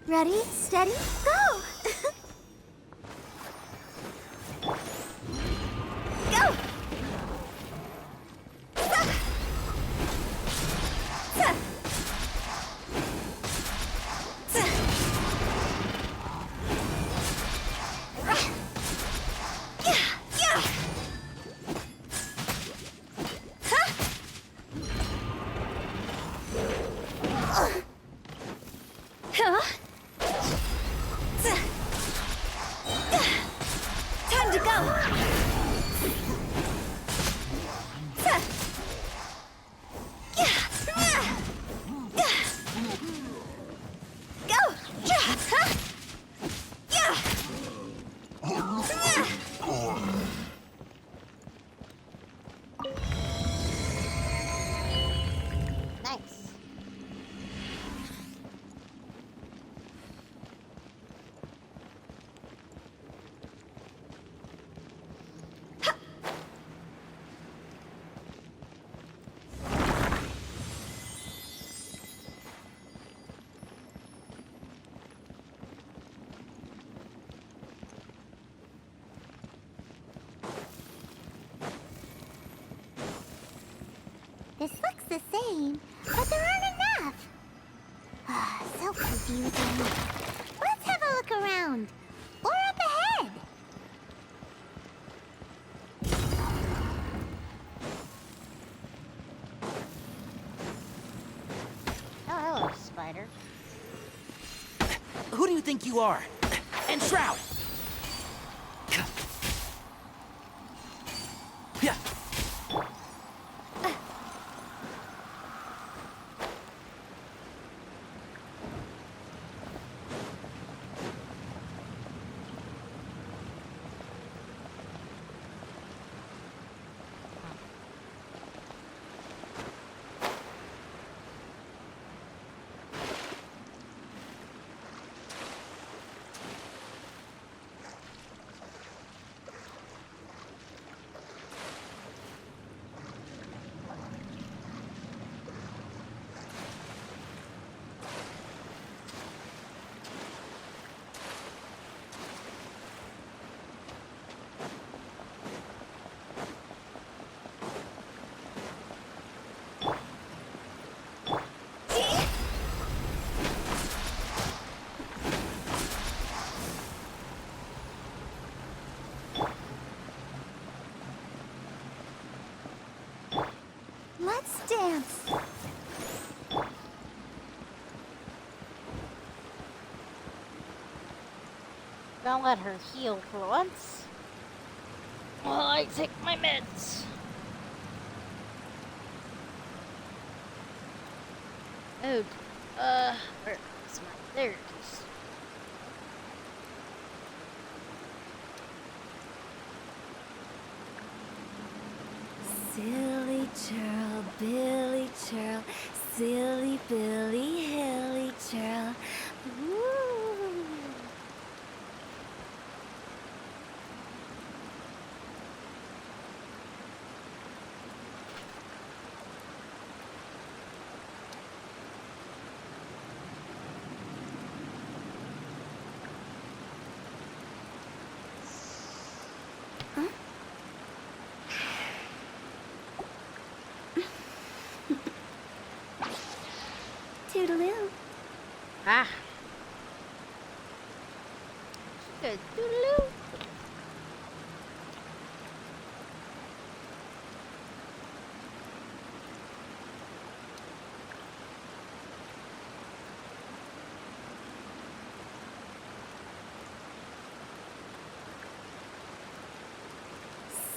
Ready, steady, go! Go! Time to go! Nice. This looks the same, but there aren't enough. So confusing. Let's have a look around. Or up ahead. Oh, hello, spider. Who do you think you are? And Shroud! Yeah. Gonna let her heal for once. While I take my meds. Oh, where's my, there it is. Silly churl, Billy churl, silly Billy, hilly churl. Woo! Toodaloo. Ah. Good. Doodaloo.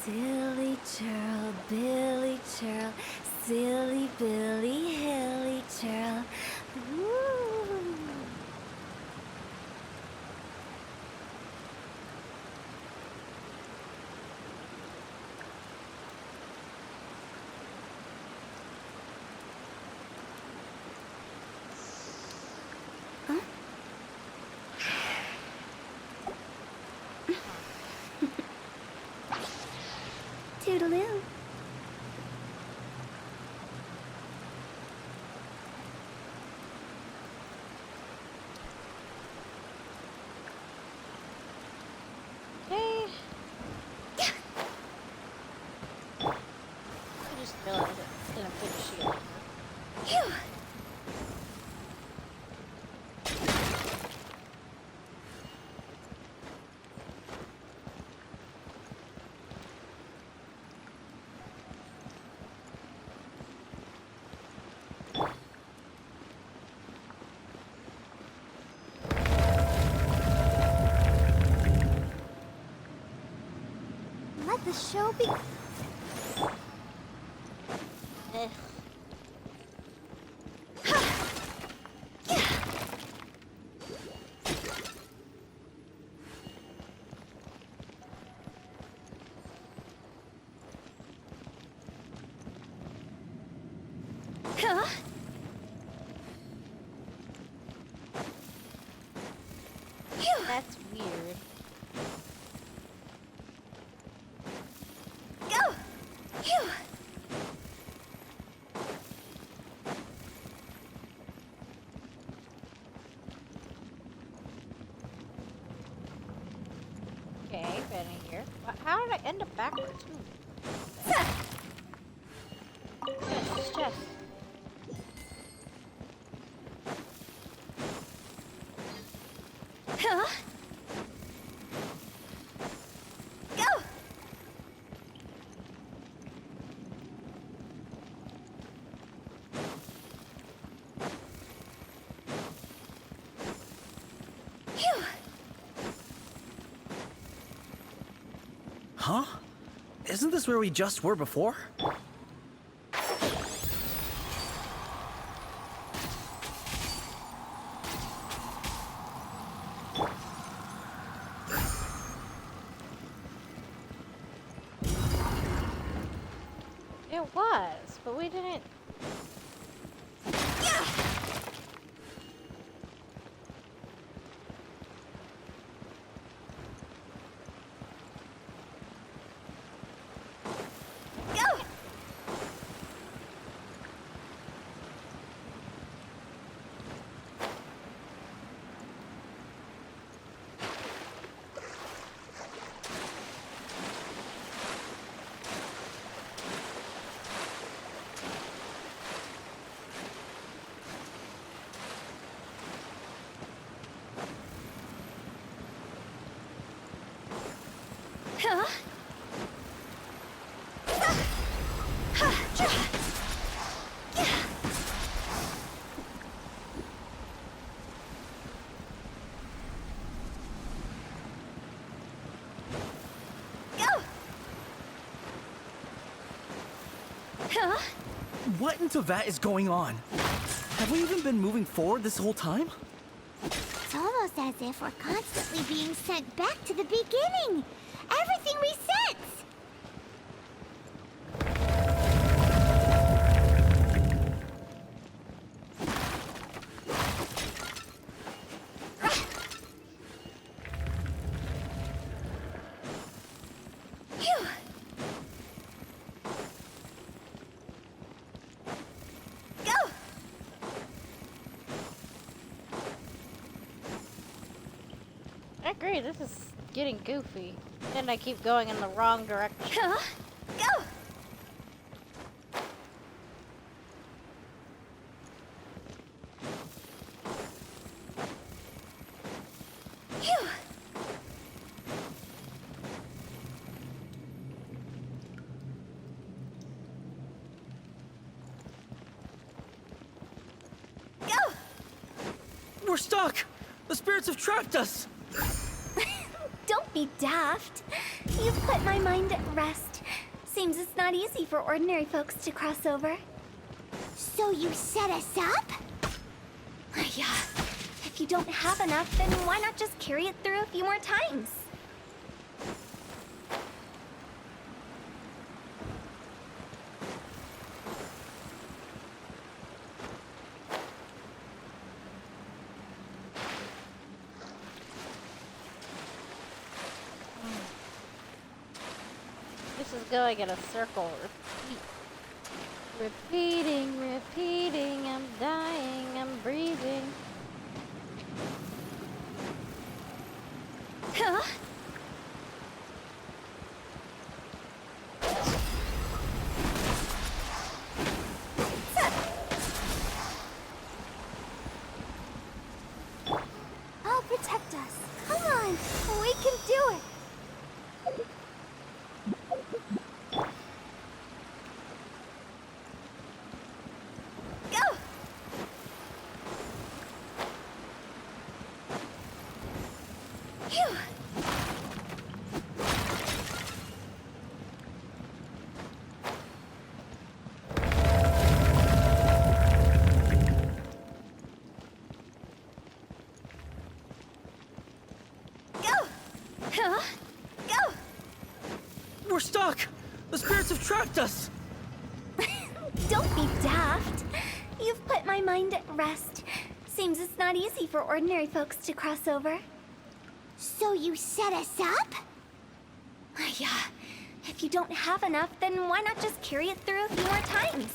Silly churl, Billy churl, silly Billy, hilly churl. Woo! Toodaloo. Okay. I just realized it's gonna finish shield. Phew. Let the show be. Eh. Huh? Phew. That's weird. Go. Phew. Okay, been in here. How did I end up backwards? Yes, it's chest. Huh? Go. Phew. Huh? Isn't this where we just were before? It was, but we didn't. Go. Huh? What in Tevat is going on? Have we even been moving forward this whole time? It's almost as if we're constantly being sent back to the beginning. Everything resets. Phew. Go! I agree, this is getting goofy. And I keep going in the wrong direction. Huh? Go! Phew. Go! We're stuck! The spirits have trapped us! Don't be daft. You've put my mind at rest. Seems it's not easy for ordinary folks to cross over. So you set us up? Yeah. If you don't have enough, then why not just carry it through a few more times? This is going in a circle. Repeating, repeating, I'm dying, I'm breathing. Huh? I'll protect us. Come on, we can do it. Go! Phew. Go! Huh? Go! We're stuck! The spirits have trapped us! Don't be daft. You've put my mind at rest. Seems it's not easy for ordinary folks to cross over. So you set us up? Yeah. If you don't have enough, then why not just carry it through a few more times?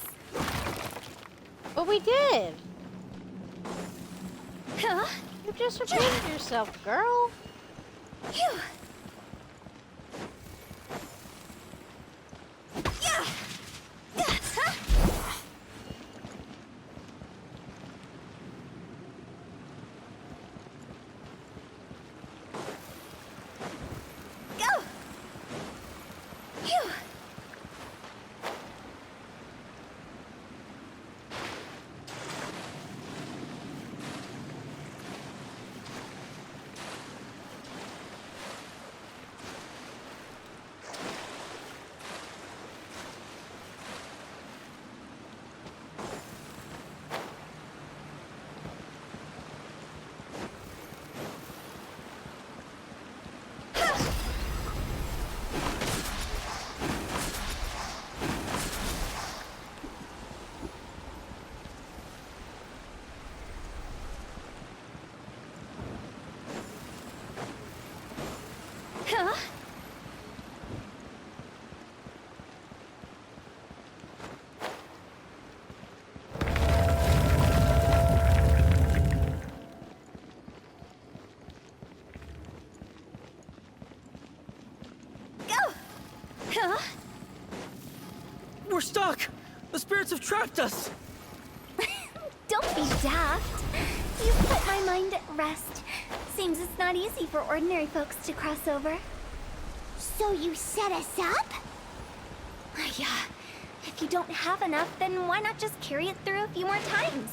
But we did! Huh? You just repeated yourself, girl! Phew. Yeah. Yeah. Huh? Go. Phew. Huh? Go! Huh? We're stuck! The spirits have trapped us! Don't be daft. You've put my mind at rest. Seems it's not easy for ordinary folks to cross over. So you set us up? Yeah. If you don't have enough, then why not just carry it through a few more times?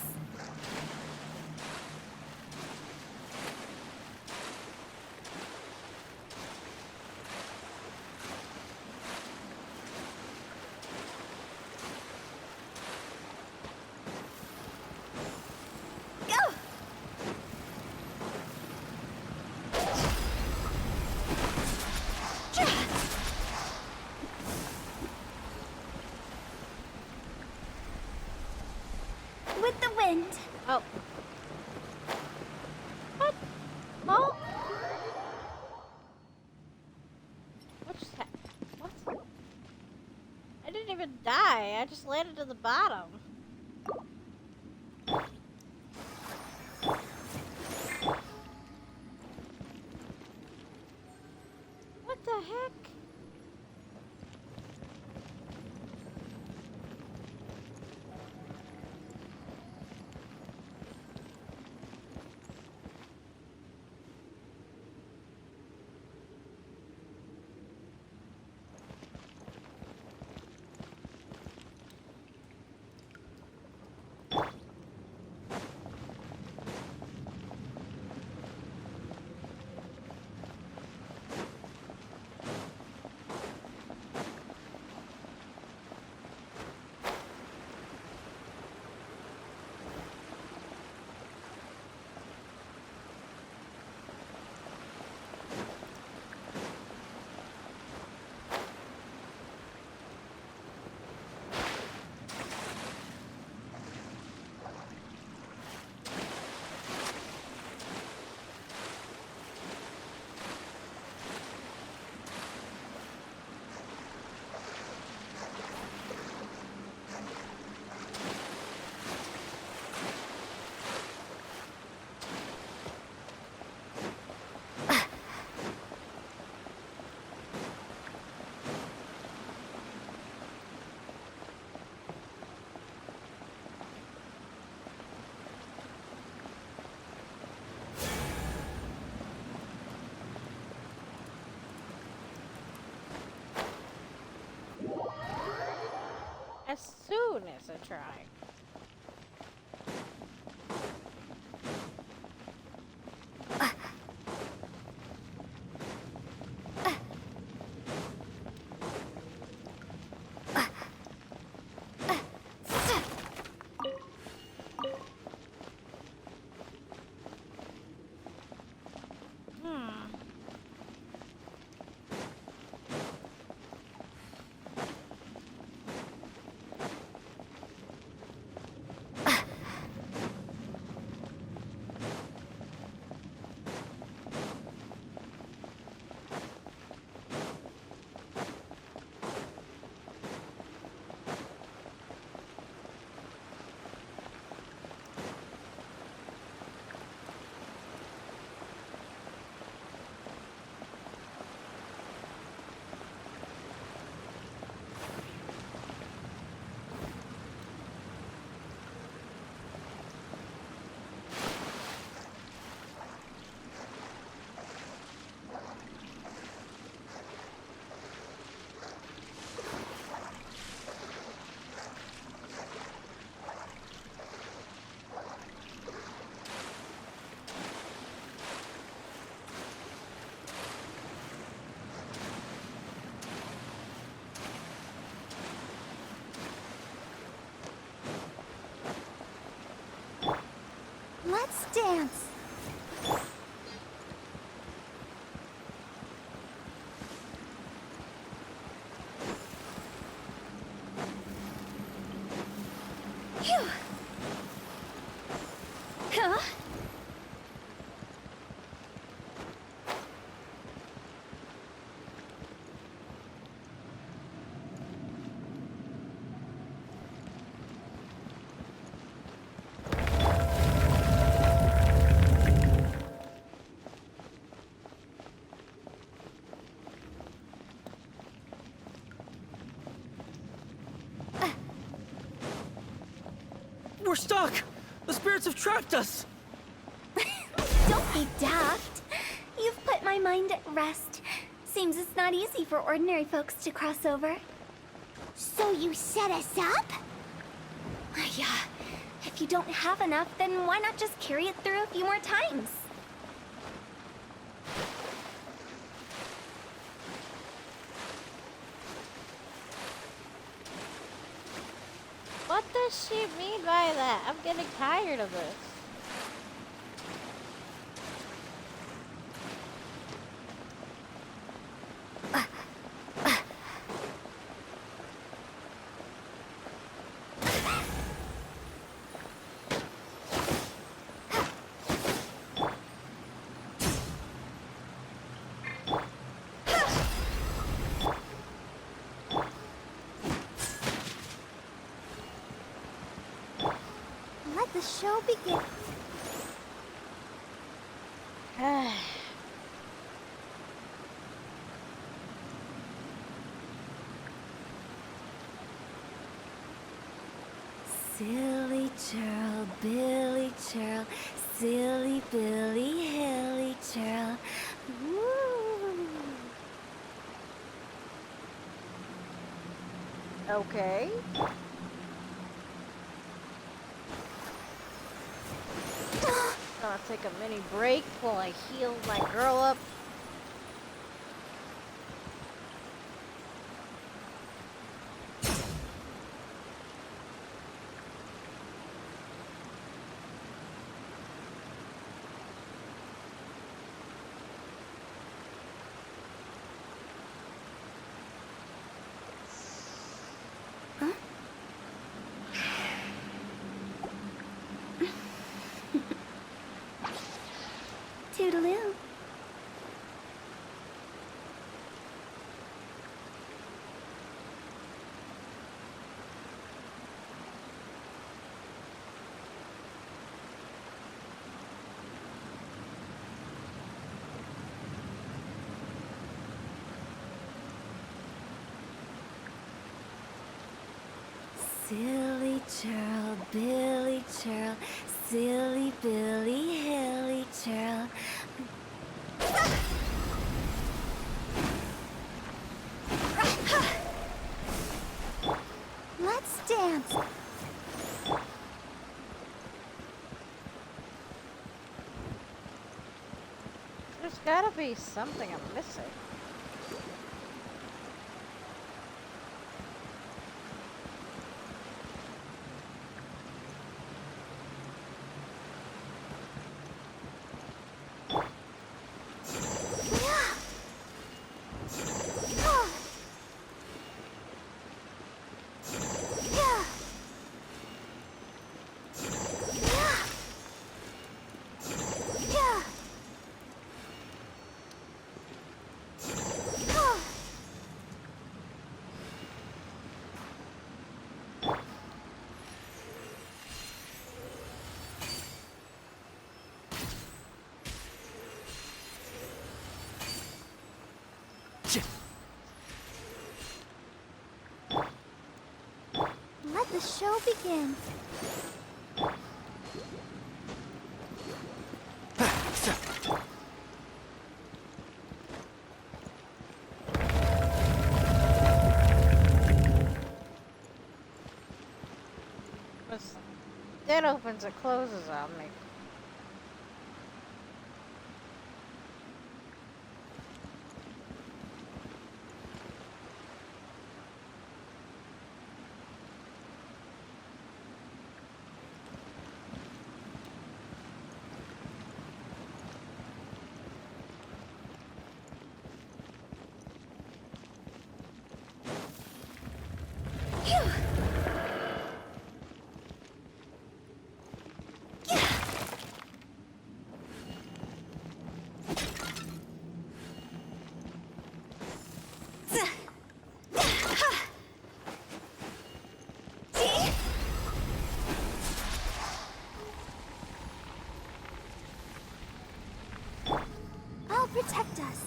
Oh. What? Oh. What just happened? What? I didn't even die. I just landed at the bottom. What the heck? As soon as I try. Let's dance. Phew. Huh? We're stuck! The spirits have trapped us! Don't be daft. You've put my mind at rest. Seems it's not easy for ordinary folks to cross over. So you set us up? Yeah. If you don't have enough, then why not just carry it through a few more times? What does she mean by that? I'm getting tired of this. the show begin. Silly churl, Billy churl, silly Billy, hilly churl. Woo. Okay. Gonna take a mini break while I heal my girl up. Toodaloo. Silly churl, Billy churl, silly Billy, hilly churl. Let's dance. There's gotta be something I'm missing. Let the show begin. That opens, it closes on me. I'll protect us.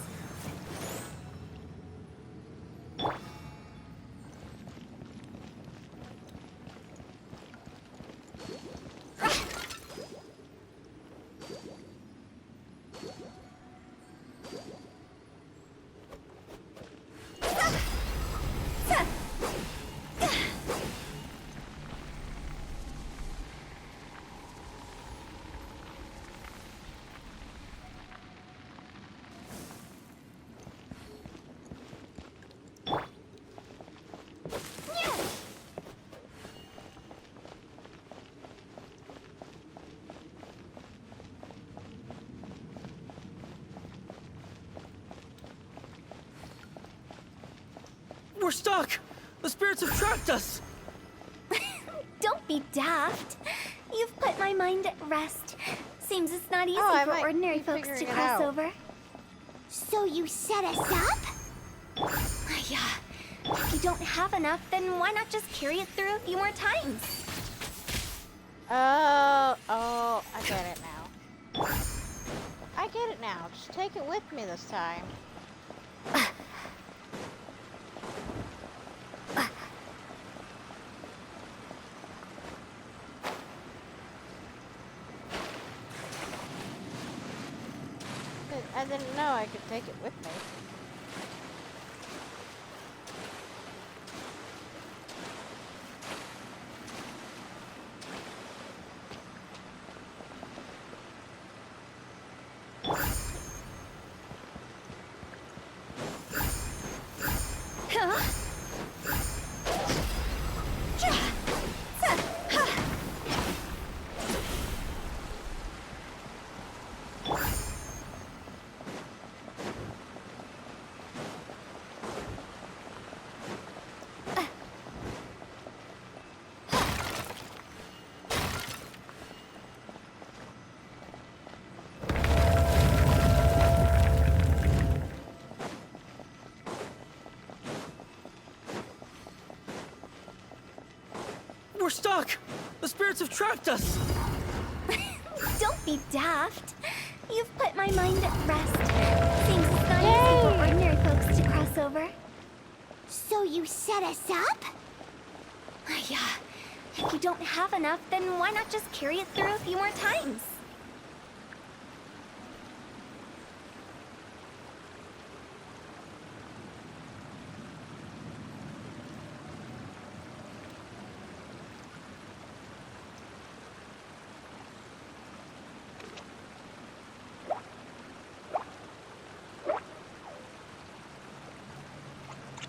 We're stuck! The spirits have trapped us! Don't be daft. You've put my mind at rest. Seems it's not easy I for might ordinary be folks to figuring it cross out. over. So you set us up? Yeah. If you don't have enough, then why not just carry it through a few more times? Oh, I get it now. I get it now. Just take it with me this time. I didn't know I could take it with me. We're stuck! The spirits have trapped us! Don't be daft. You've put my mind at rest. Seems it's not easy for ordinary folks to cross over. So you set us up? Yeah. If you don't have enough, then why not just carry it through a few more times?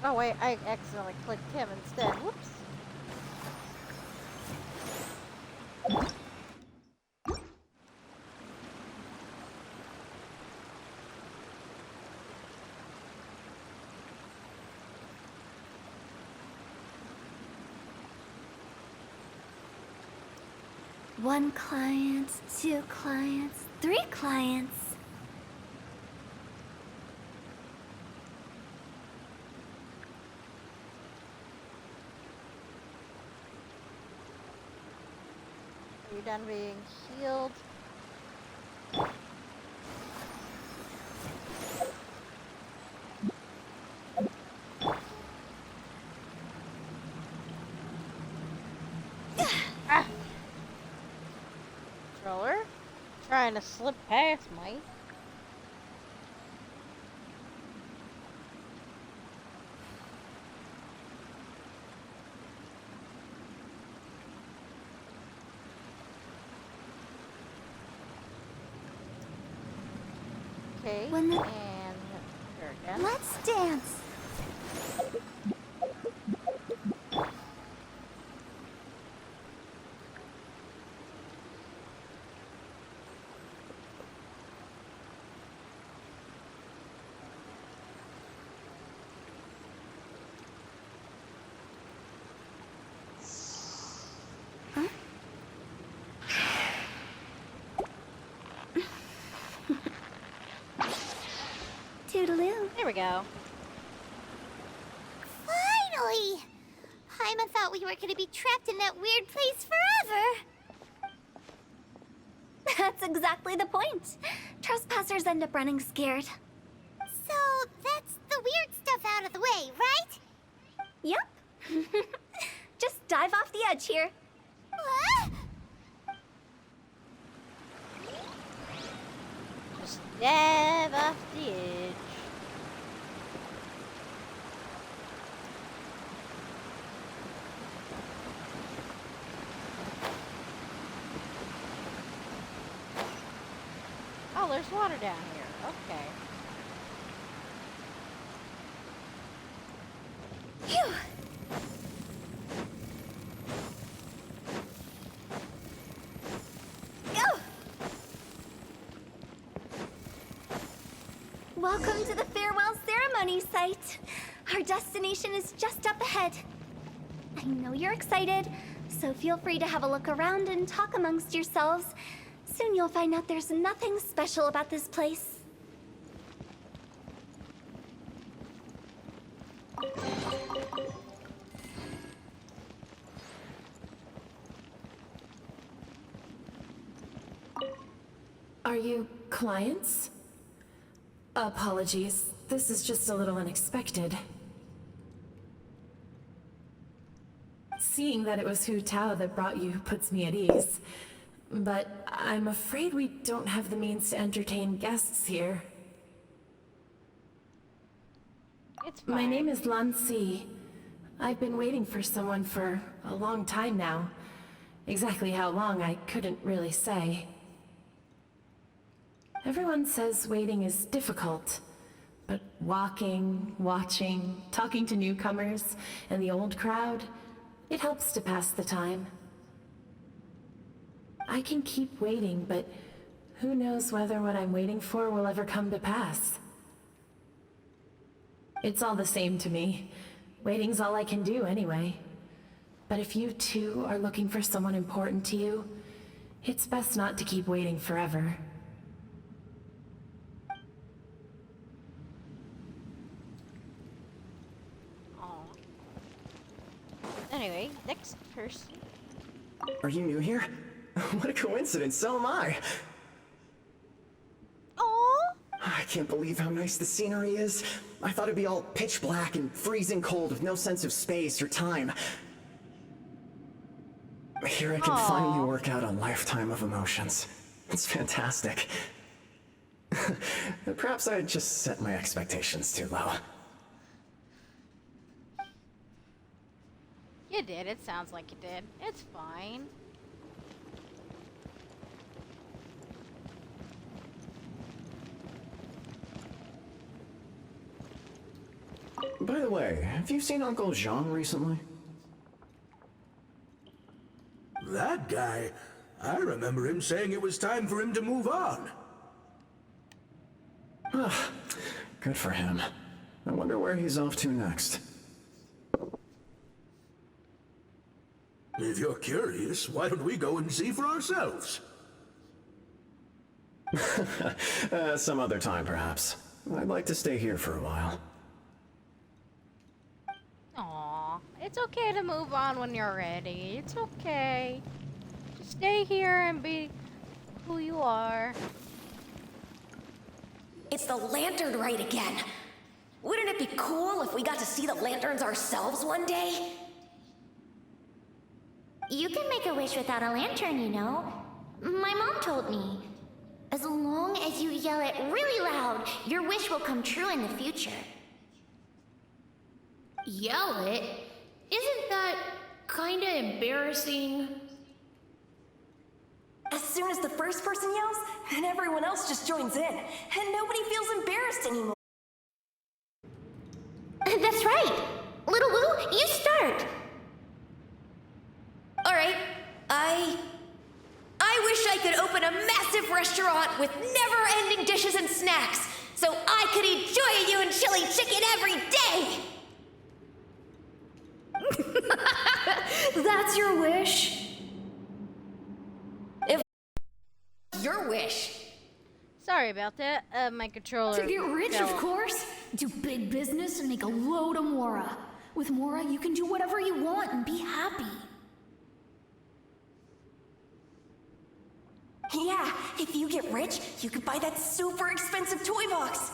Oh wait, I accidentally clicked him instead. Whoops. One client, two clients, three clients. Are you done being healed? Ah! Controller? Trying to slip past me. Okay, When the- and here again. Let's dance. Toodaloo. There we go. Finally! Paimon thought we were gonna be trapped in that weird place forever. That's exactly the point. Trespassers end up running scared. So that's the weird stuff out of the way, right? Yep. Just dive off the edge here. What? Just dive off the edge. Oh, there's water down here. Okay. Phew. Go! Welcome to the farewell ceremony site. Our destination is just up ahead. I know you're excited, so feel free to have a look around and talk amongst yourselves. Soon you'll find out there's nothing special about this place. Are you clients? Apologies. This is just a little unexpected. Seeing that it was Hu Tao that brought you puts me at ease. But I'm afraid we don't have the means to entertain guests here. It's fine. My name is Lan Si. I've been waiting for someone for a long time now. Exactly how long, I couldn't really say. Everyone says waiting is difficult, but walking, watching, talking to newcomers and the old crowd, it helps to pass the time. I can keep waiting, but who knows whether what I'm waiting for will ever come to pass. It's all the same to me. Waiting's all I can do anyway. But if you too are looking for someone important to you, it's best not to keep waiting forever. Aw. Anyway, next person. Are you new here? What a coincidence, so am I. Aw. I can't believe how nice the scenery is. I thought it'd be all pitch black and freezing cold with no sense of space or time. Here I can finally work out a lifetime of emotions. It's fantastic. Perhaps I just set my expectations too low. You did. It sounds like you did. It's fine. By the way, have you seen Uncle Jean recently? That guy? I remember him saying it was time for him to move on. Good for him. I wonder where he's off to next. If you're curious, why don't we go and see for ourselves? Some other time, perhaps. I'd like to stay here for a while. Aw. It's okay to move on when you're ready. It's okay. Just stay here and be who you are. It's the lantern rite again. Wouldn't it be cool if we got to see the lanterns ourselves one day? You can make a wish without a lantern, you know. My mom told me. As long as you yell it really loud, your wish will come true in the future. Yell it? Isn't that kinda embarrassing? As soon as the first person yells, then everyone else just joins in, and nobody feels embarrassed anymore. That's right! Little Wu, you start! Alright, I wish I could open a massive restaurant with never-ending dishes and snacks, so I could enjoy you and chili chicken every day! That's your wish? Your wish. Sorry about that. My controller. To get rich, fell. of course. Do big business and make a load of Mora. With Mora, you can do whatever you want and be happy. Yeah, if you get rich, you could buy that super expensive toy box.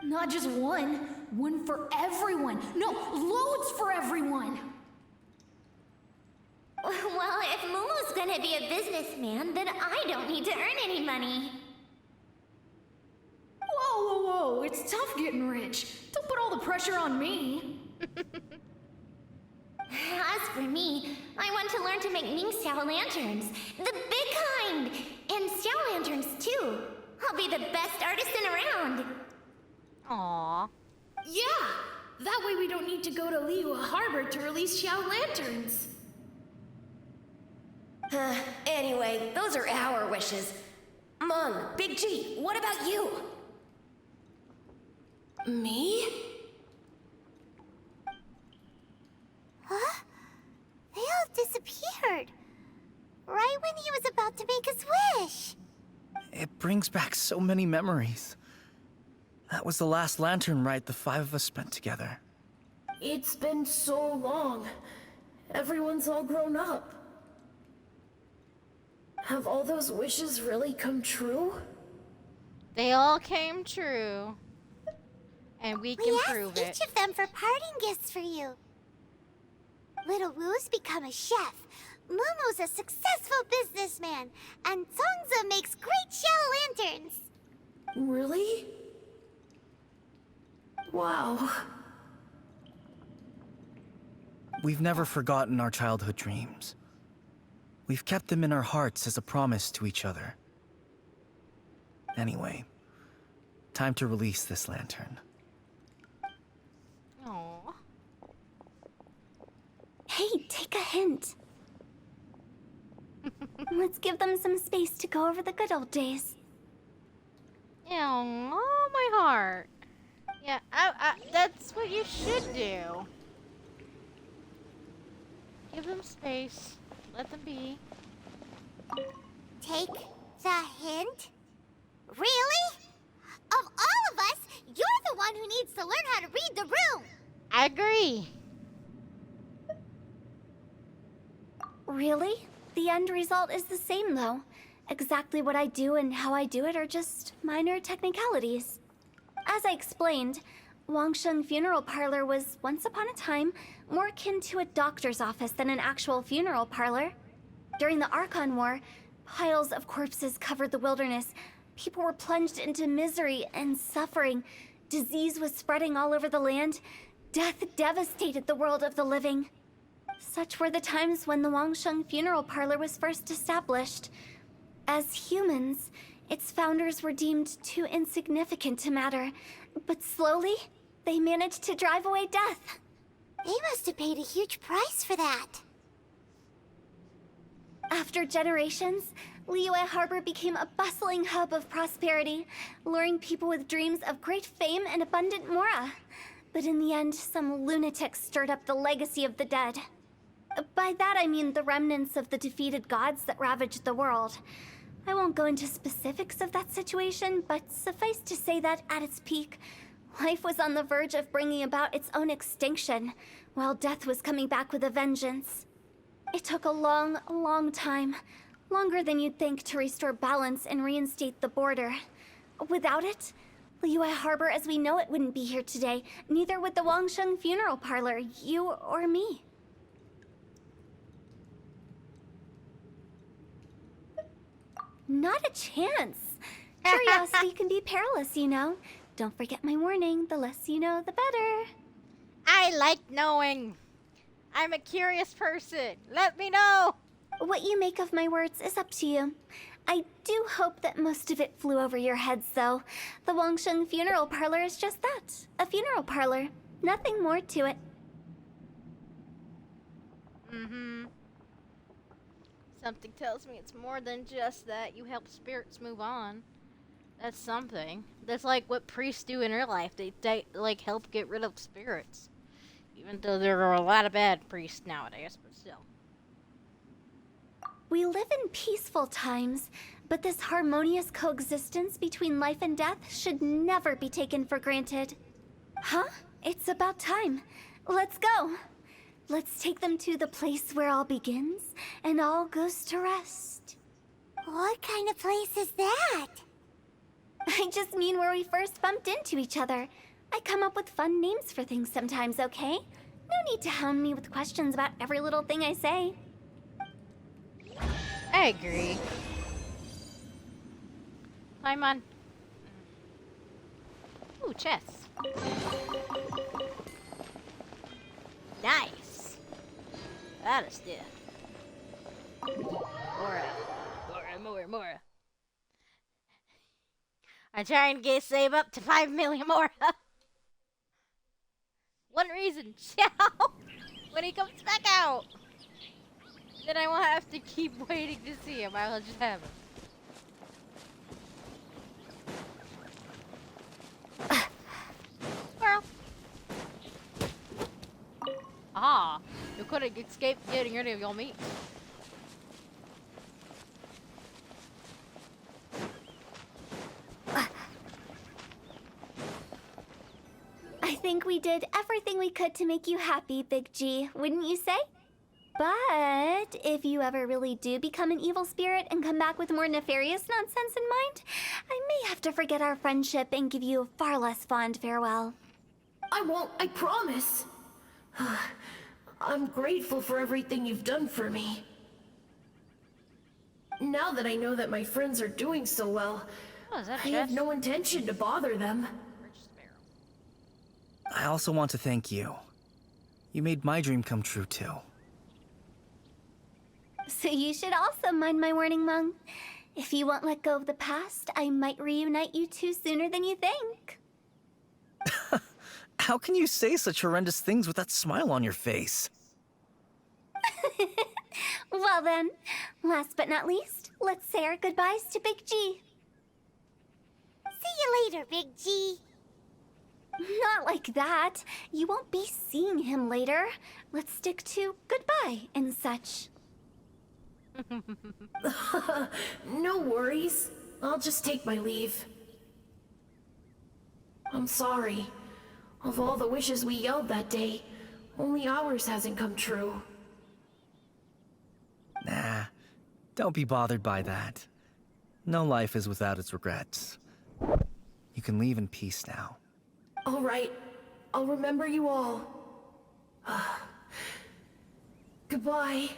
Not just one. One for everyone. No, loads for everyone. Well, if Momo's gonna be a businessman, then I don't need to earn any money. Whoa, whoa, whoa. It's tough getting rich. Don't put all the pressure on me. As for me, I want to learn to make Ming Xiao lanterns. The big kind! And Xiao lanterns, too. I'll be the best artisan around. Aww. Yeah! That way we don't need to go to Liyue Harbor to release Xiao lanterns. Anyway, those are our wishes. Mung, Big G, what about you? Me? Huh? They all disappeared. Right when he was about to make his wish. It brings back so many memories. That was the last lantern rite the five of us spent together. It's been so long. Everyone's all grown up. Have all those wishes really come true? They all came true. And we can prove asked it. each of them for parting gifts for you. Little Wu's become a chef. Momo's a successful businessman. And Songza makes great shell lanterns. Really? Wow. We've never forgotten our childhood dreams. We've kept them in our hearts as a promise to each other. Anyway, time to release this lantern. Aww. Hey, take a hint. Let's give them some space to go over the good old days. Aww, my heart. Yeah, that's what you should do. Give them space. Let them be. Take the hint? Really? Of all of us, you're the one who needs to learn how to read the room. I agree. Really? The end result is the same, though. Exactly what I do and how I do it are just minor technicalities. As I explained, Wangsheng Funeral Parlor was once upon a time more akin to a doctor's office than an actual funeral parlor. During the Archon War, piles of corpses covered the wilderness. People were plunged into misery and suffering. Disease was spreading all over the land. Death devastated the world of the living. Such were the times when the Wangsheng Funeral Parlor was first established. As humans, its founders were deemed too insignificant to matter, but slowly, they managed to drive away death. They must have paid a huge price for that. After generations, Liyue Harbor became a bustling hub of prosperity, luring people with dreams of great fame and abundant mora. But in the end, some lunatics stirred up the legacy of the dead. By that I mean the remnants of the defeated gods that ravaged the world. I won't go into specifics of that situation, but suffice to say that at its peak, life was on the verge of bringing about its own extinction, while death was coming back with a vengeance. It took a long, long time, longer than you'd think, to restore balance and reinstate the border. Without it, Liyue Harbor as we know it wouldn't be here today, neither would the Wangsheng Funeral Parlor, you or me. Not a chance. Curiosity can be perilous, you know. Don't forget my warning. The less you know, the better. I like knowing. I'm a curious person. Let me know. What you make of my words is up to you. I do hope that most of it flew over your heads, though. The Wangsheng Funeral Parlor is just that. A funeral parlor. Nothing more to it. Mm-hmm. Something tells me it's more than just that you help spirits move on. That's something. That's like what priests do in real life. They like help get rid of spirits. Even though there are a lot of bad priests nowadays, but still. We live in peaceful times, but this harmonious coexistence between life and death should never be taken for granted. Huh? It's about time. Let's go. Let's take them to the place where all begins and all goes to rest. What kind of place is that? I just mean where we first bumped into each other. I come up with fun names for things sometimes, okay? No need to hound me with questions about every little thing I say. I agree. Climb on. Ooh, chests. Nice. That is stiff. More. I'm trying to save up to 5 million more. One reason, Chow. When he comes back out, then I won't have to keep waiting to see him. I'll just have him. Squirrel. Ah, you couldn't escape getting rid of your meat. I think we did everything we could to make you happy, Big G, wouldn't you say? But if you ever really do become an evil spirit and come back with more nefarious nonsense in mind, I may have to forget our friendship and give you a far less fond farewell. I won't, I promise. I'm grateful for everything you've done for me. Now that I know that my friends are doing so well, Oh, is that I have no intention to bother them. I also want to thank you. You made my dream come true, too. So you should also mind my warning, Mung. If you won't let go of the past, I might reunite you two sooner than you think. How can you say such horrendous things with that smile on your face? Well then, last but not least, let's say our goodbyes to Big G. See you later, Big G. Not like that. You won't be seeing him later. Let's stick to goodbye and such. No worries. I'll just take my leave. I'm sorry. Of all the wishes we yelled that day, only ours hasn't come true. Nah, don't be bothered by that. No life is without its regrets. You can leave in peace now. All right. I'll remember you all. Goodbye.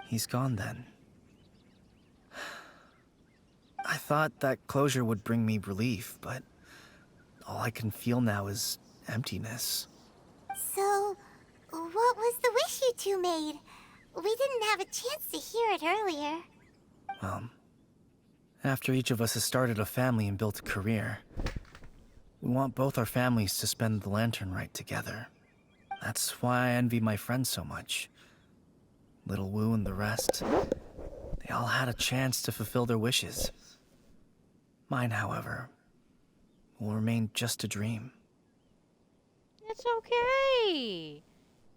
He's gone then. I thought that closure would bring me relief, but all I can feel now is emptiness. So, what was the wish you two made? We didn't have a chance to hear it earlier. After each of us has started a family and built a career, we want both our families to spend the Lantern Rite together. That's why I envy my friends so much. Little Wu and the rest, they all had a chance to fulfill their wishes. Mine, however, will remain just a dream. It's okay.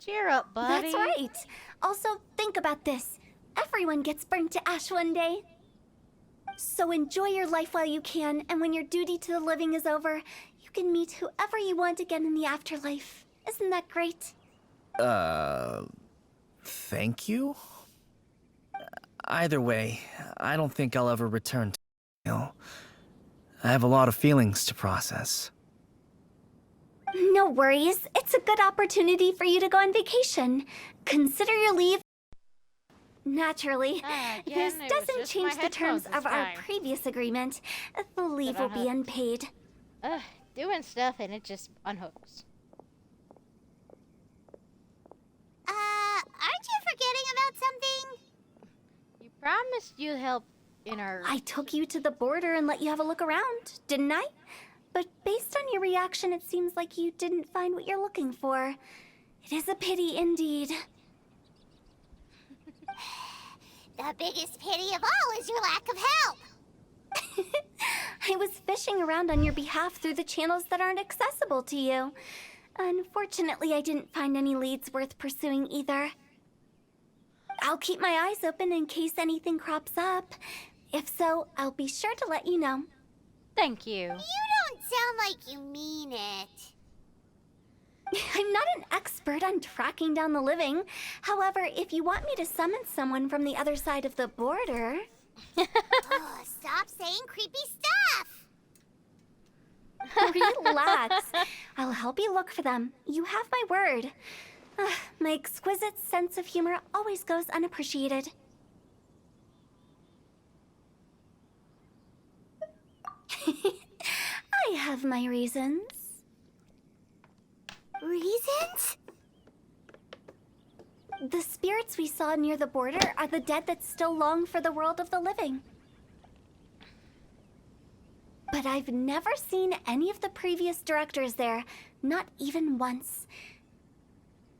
Cheer up, buddy. That's right. Also, think about this. Everyone gets burnt to ash one day. So enjoy your life while you can, and when your duty to the living is over, you can meet whoever you want again in the afterlife. Isn't that great? Thank you? Either way, I don't think I'll ever return to Hill. I have a lot of feelings to process. No worries. It's a good opportunity for you to go on vacation. Consider your leave. Naturally, this doesn't change the terms of our previous agreement. The leave will be unpaid. Doing stuff and it just unhooks. Aren't you forgetting about something? You promised you'd help in our... I took you to the border and let you have a look around, didn't I? But based on your reaction, it seems like you didn't find what you're looking for. It is a pity indeed. The biggest pity of all is your lack of help. I was fishing around on your behalf through the channels that aren't accessible to you. Unfortunately, I didn't find any leads worth pursuing either. I'll keep my eyes open in case anything crops up. If so, I'll be sure to let you know. Thank you. You don't sound like you mean it. I'm not an expert on tracking down the living. However, if you want me to summon someone from the other side of the border... Oh, stop saying creepy stuff! Relax. I'll help you look for them. You have my word. My exquisite sense of humor always goes unappreciated. I have my reasons. Reasons? The spirits we saw near the border are the dead that still long for the world of the living. But I've never seen any of the previous directors there, not even once.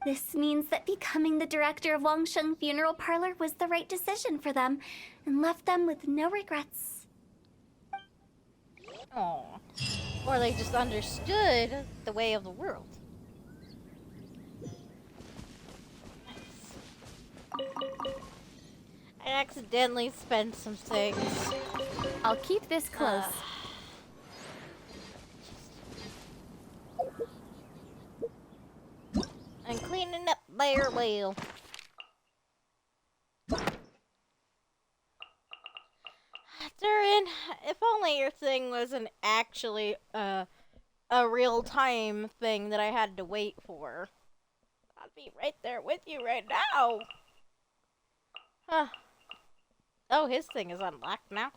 This means that becoming the director of Wangsheng Funeral Parlor was the right decision for them, and left them with no regrets. Oh. Or they just understood the way of the world. I accidentally spent some things. I'll keep this close. I'm cleaning up there will. Durin, if only your thing wasn't actually a real-time thing that I had to wait for. I'd be right there with you right now. Huh. Oh, his thing is unlocked now.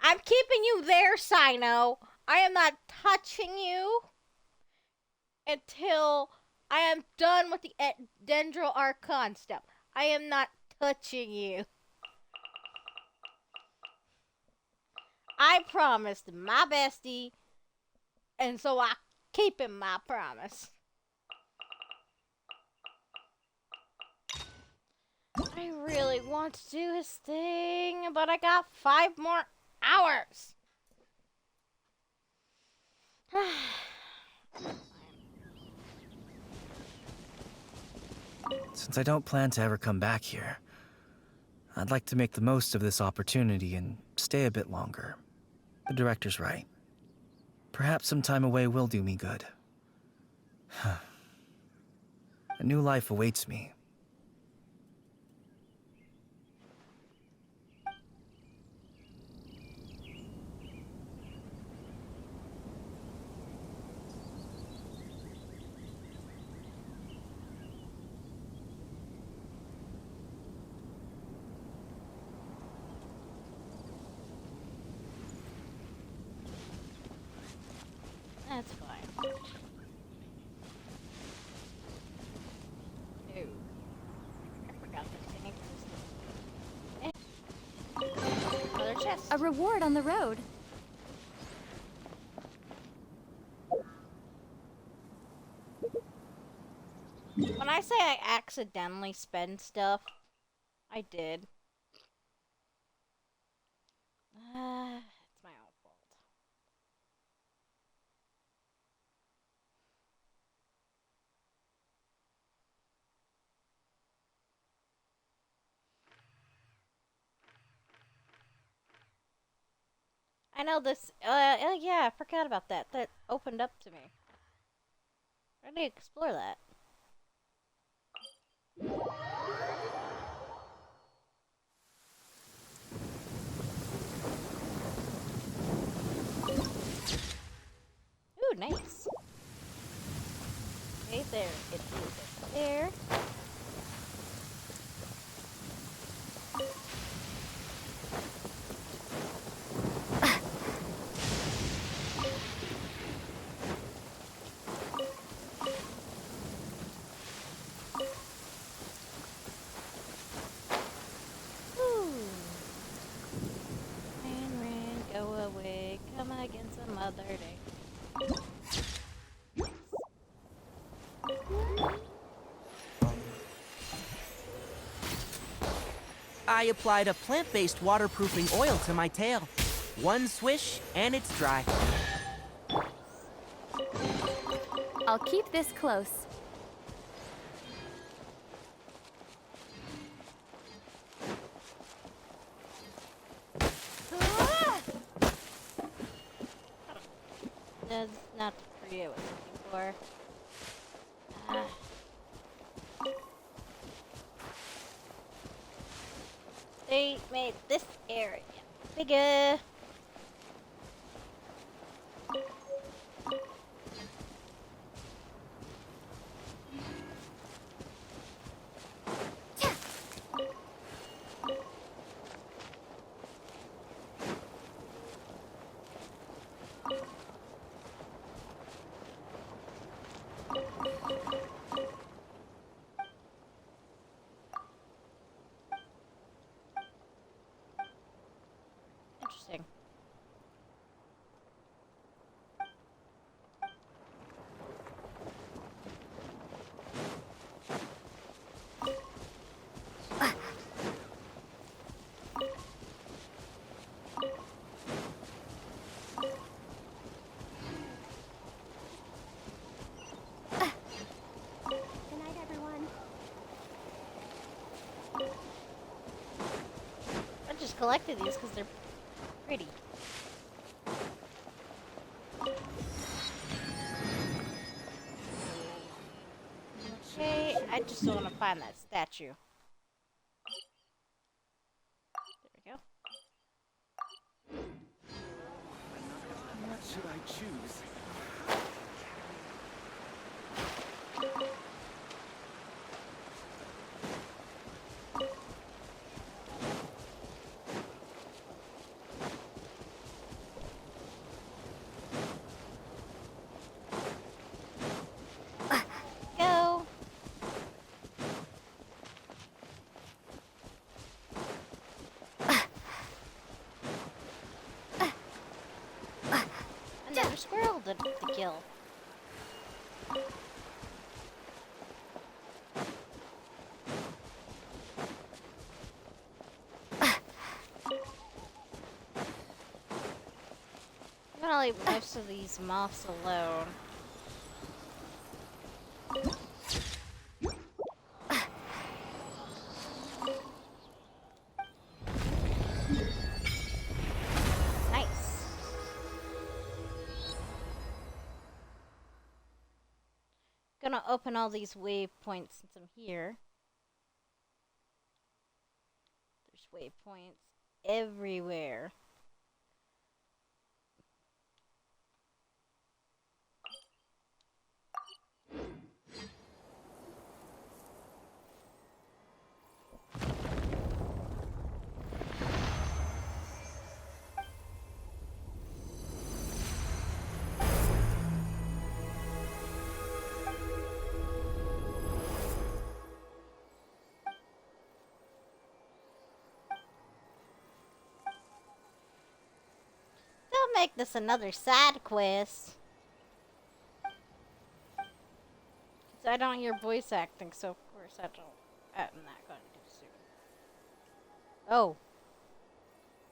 I'm keeping you there, Sino. I am not touching you until I am done with the Dendro Archon stuff. I am not touching you. I promised my bestie, and so I keeping my promise. I really want to do his thing, but I got 5 more hours. Since I don't plan to ever come back here, I'd like to make the most of this opportunity and stay a bit longer. The director's right. Perhaps some time away will do me good. A new life awaits me. That's fine. No. I forgot this. Another chest. A reward on the road. When I say I accidentally spend stuff, I did. It's my own fault. I know this, yeah, I forgot about that. That opened up to me. I need to explore that. Ooh, nice. Okay, there. It is there. Rain, go away. Come again some other day. I applied a plant-based waterproofing oil to my tail. One swish, and it's dry. I'll keep this close. That's not the tree I was looking for. They made this area bigger. Interesting. Good night, everyone. I just collected these because they're pretty. Okay, I I just want to find that statue. There we go. What should I choose? Go. Another squirrel to kill. I'm gonna leave most of these moths alone. Nice. Gonna open all these waypoints since I'm here. There's waypoints everywhere. They'll make this another side quest. I don't hear voice acting, so of course I'm not going to do soon. Oh.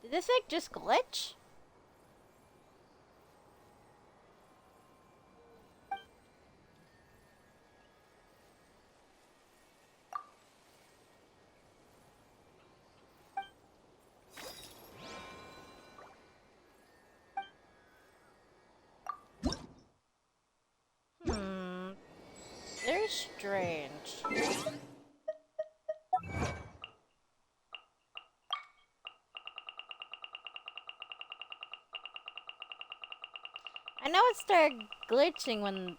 Did this thing just glitch? Very strange. I know it started glitching when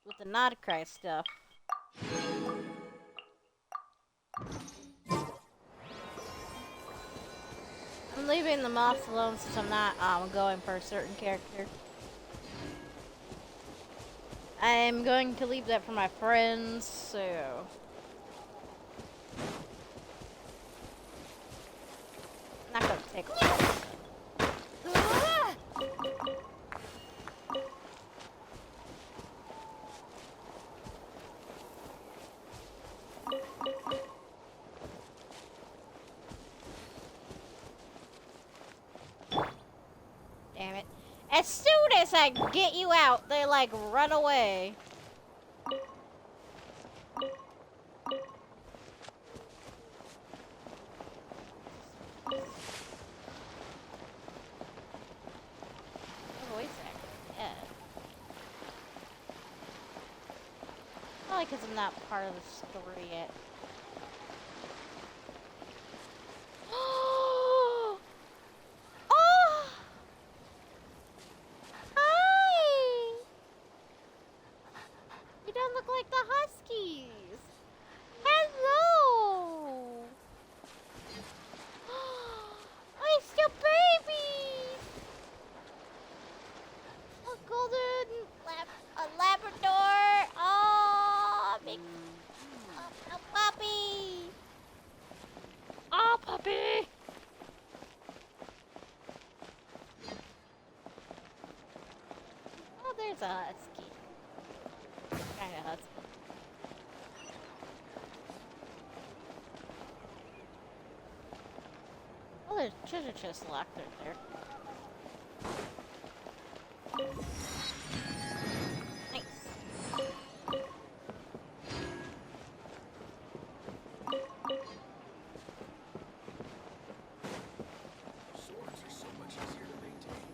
with the not cry stuff. I'm leaving the moths alone since I'm not going for a certain character. I'm going to leave that for my friends, so not gonna take a while. Damn it. As soon as I get you out, they like run away. Voice actor, yeah. Probably because I'm not part of the story yet. Oh! Hi! You don't look like the Huskies. Hello! I still babies! A golden a Labrador. Oh, big a puppy. Oh, puppy. Oh, there's a husky. Kind of husky. Oh, there's treasure chest locked right there. Nice. Swords are so much easier to maintain.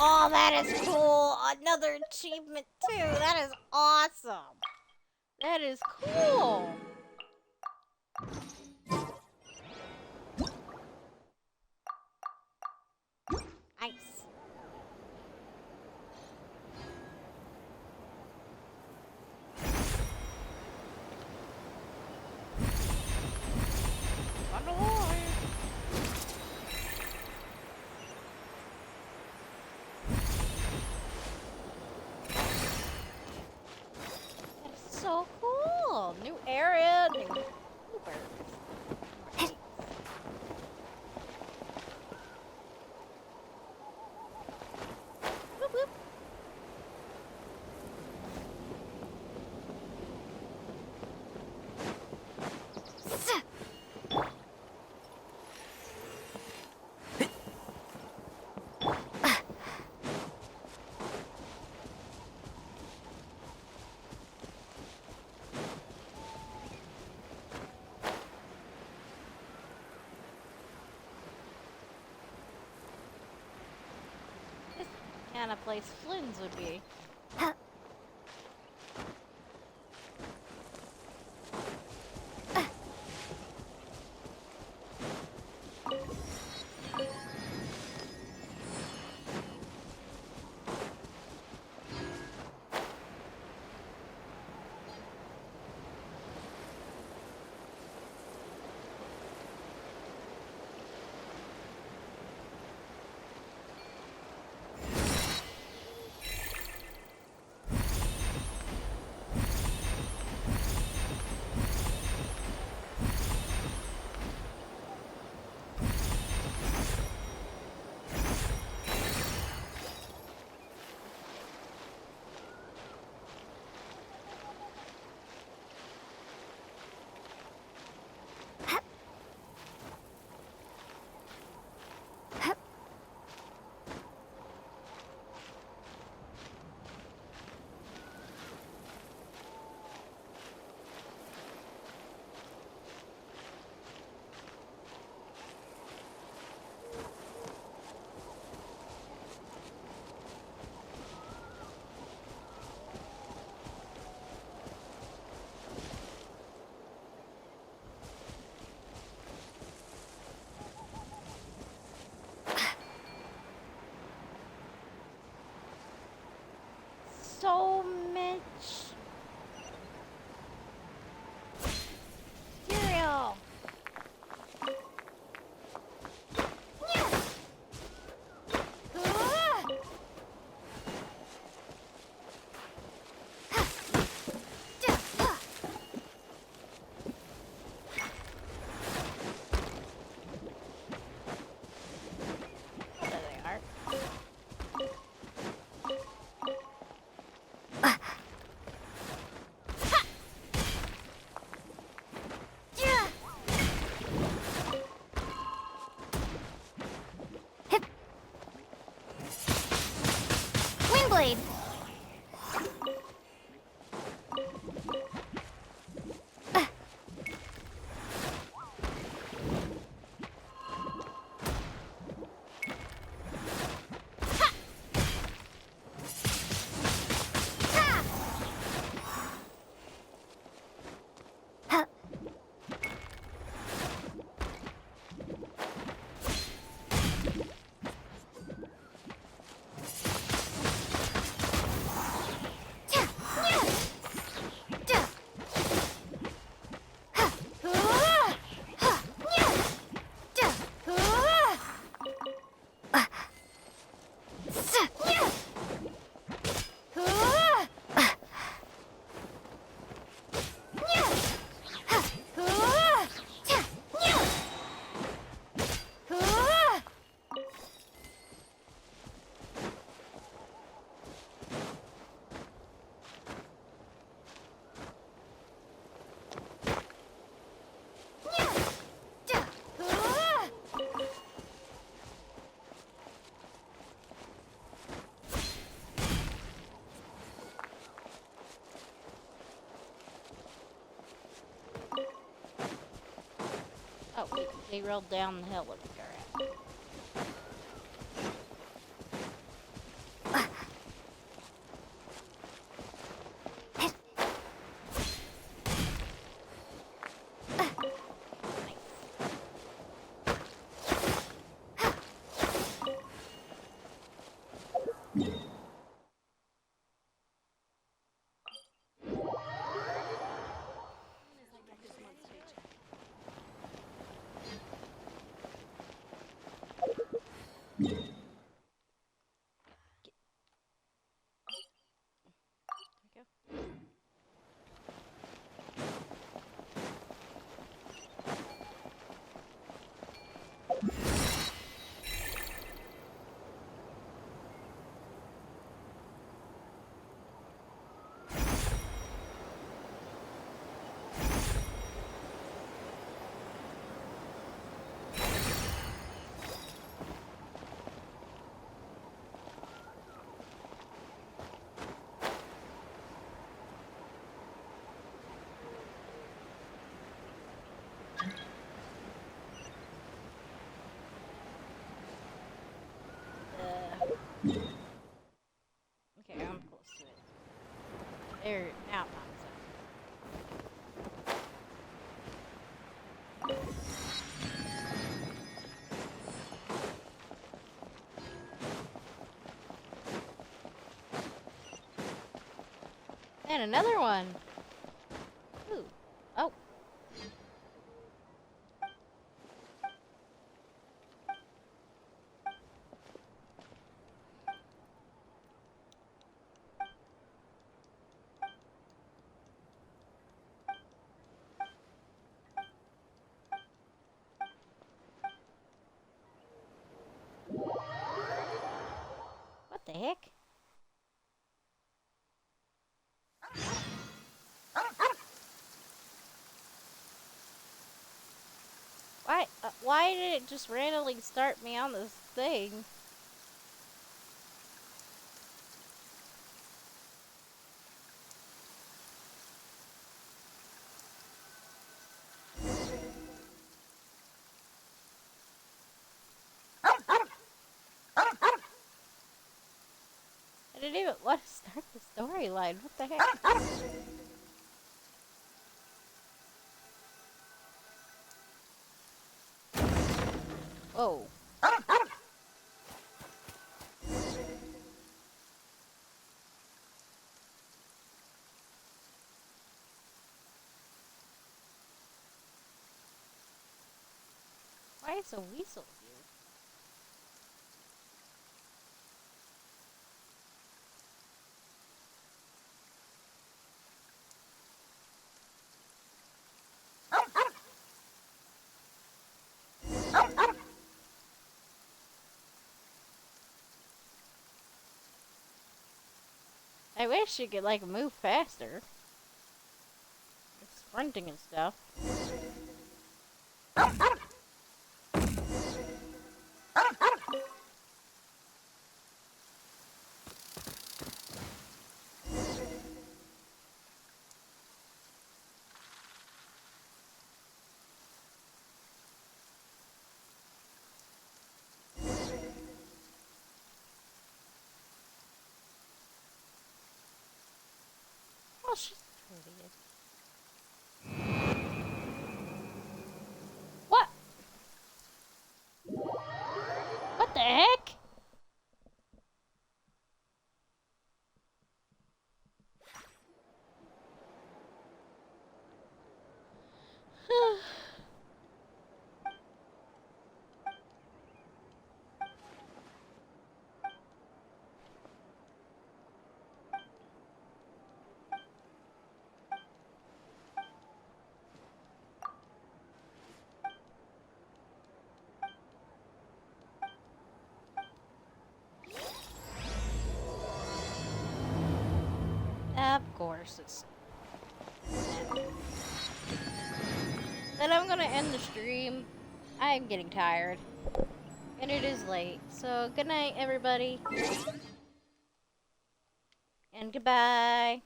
Oh, that is cool. Another achievement too. That is awesome. That is cool. Nice. That's so cool. New area, new birds. Whoop, whoop. This kind of place Flynn's would be. So much cereal. There they are. Windblade! Oh, wait, they rolled down the hill. Let me go around. And another one. Ooh. Oh. What the heck? Why did it just randomly start me on this thing? I didn't even want to start the storyline. What the heck? Whoa. Why is a weasel here? I wish you could, like, move faster. Like sprinting and stuff. Oh, she's pretty. What? What the heck? Of course, it's... Then I'm gonna end the stream. I'm getting tired. And it is late. So, good night, everybody. And goodbye.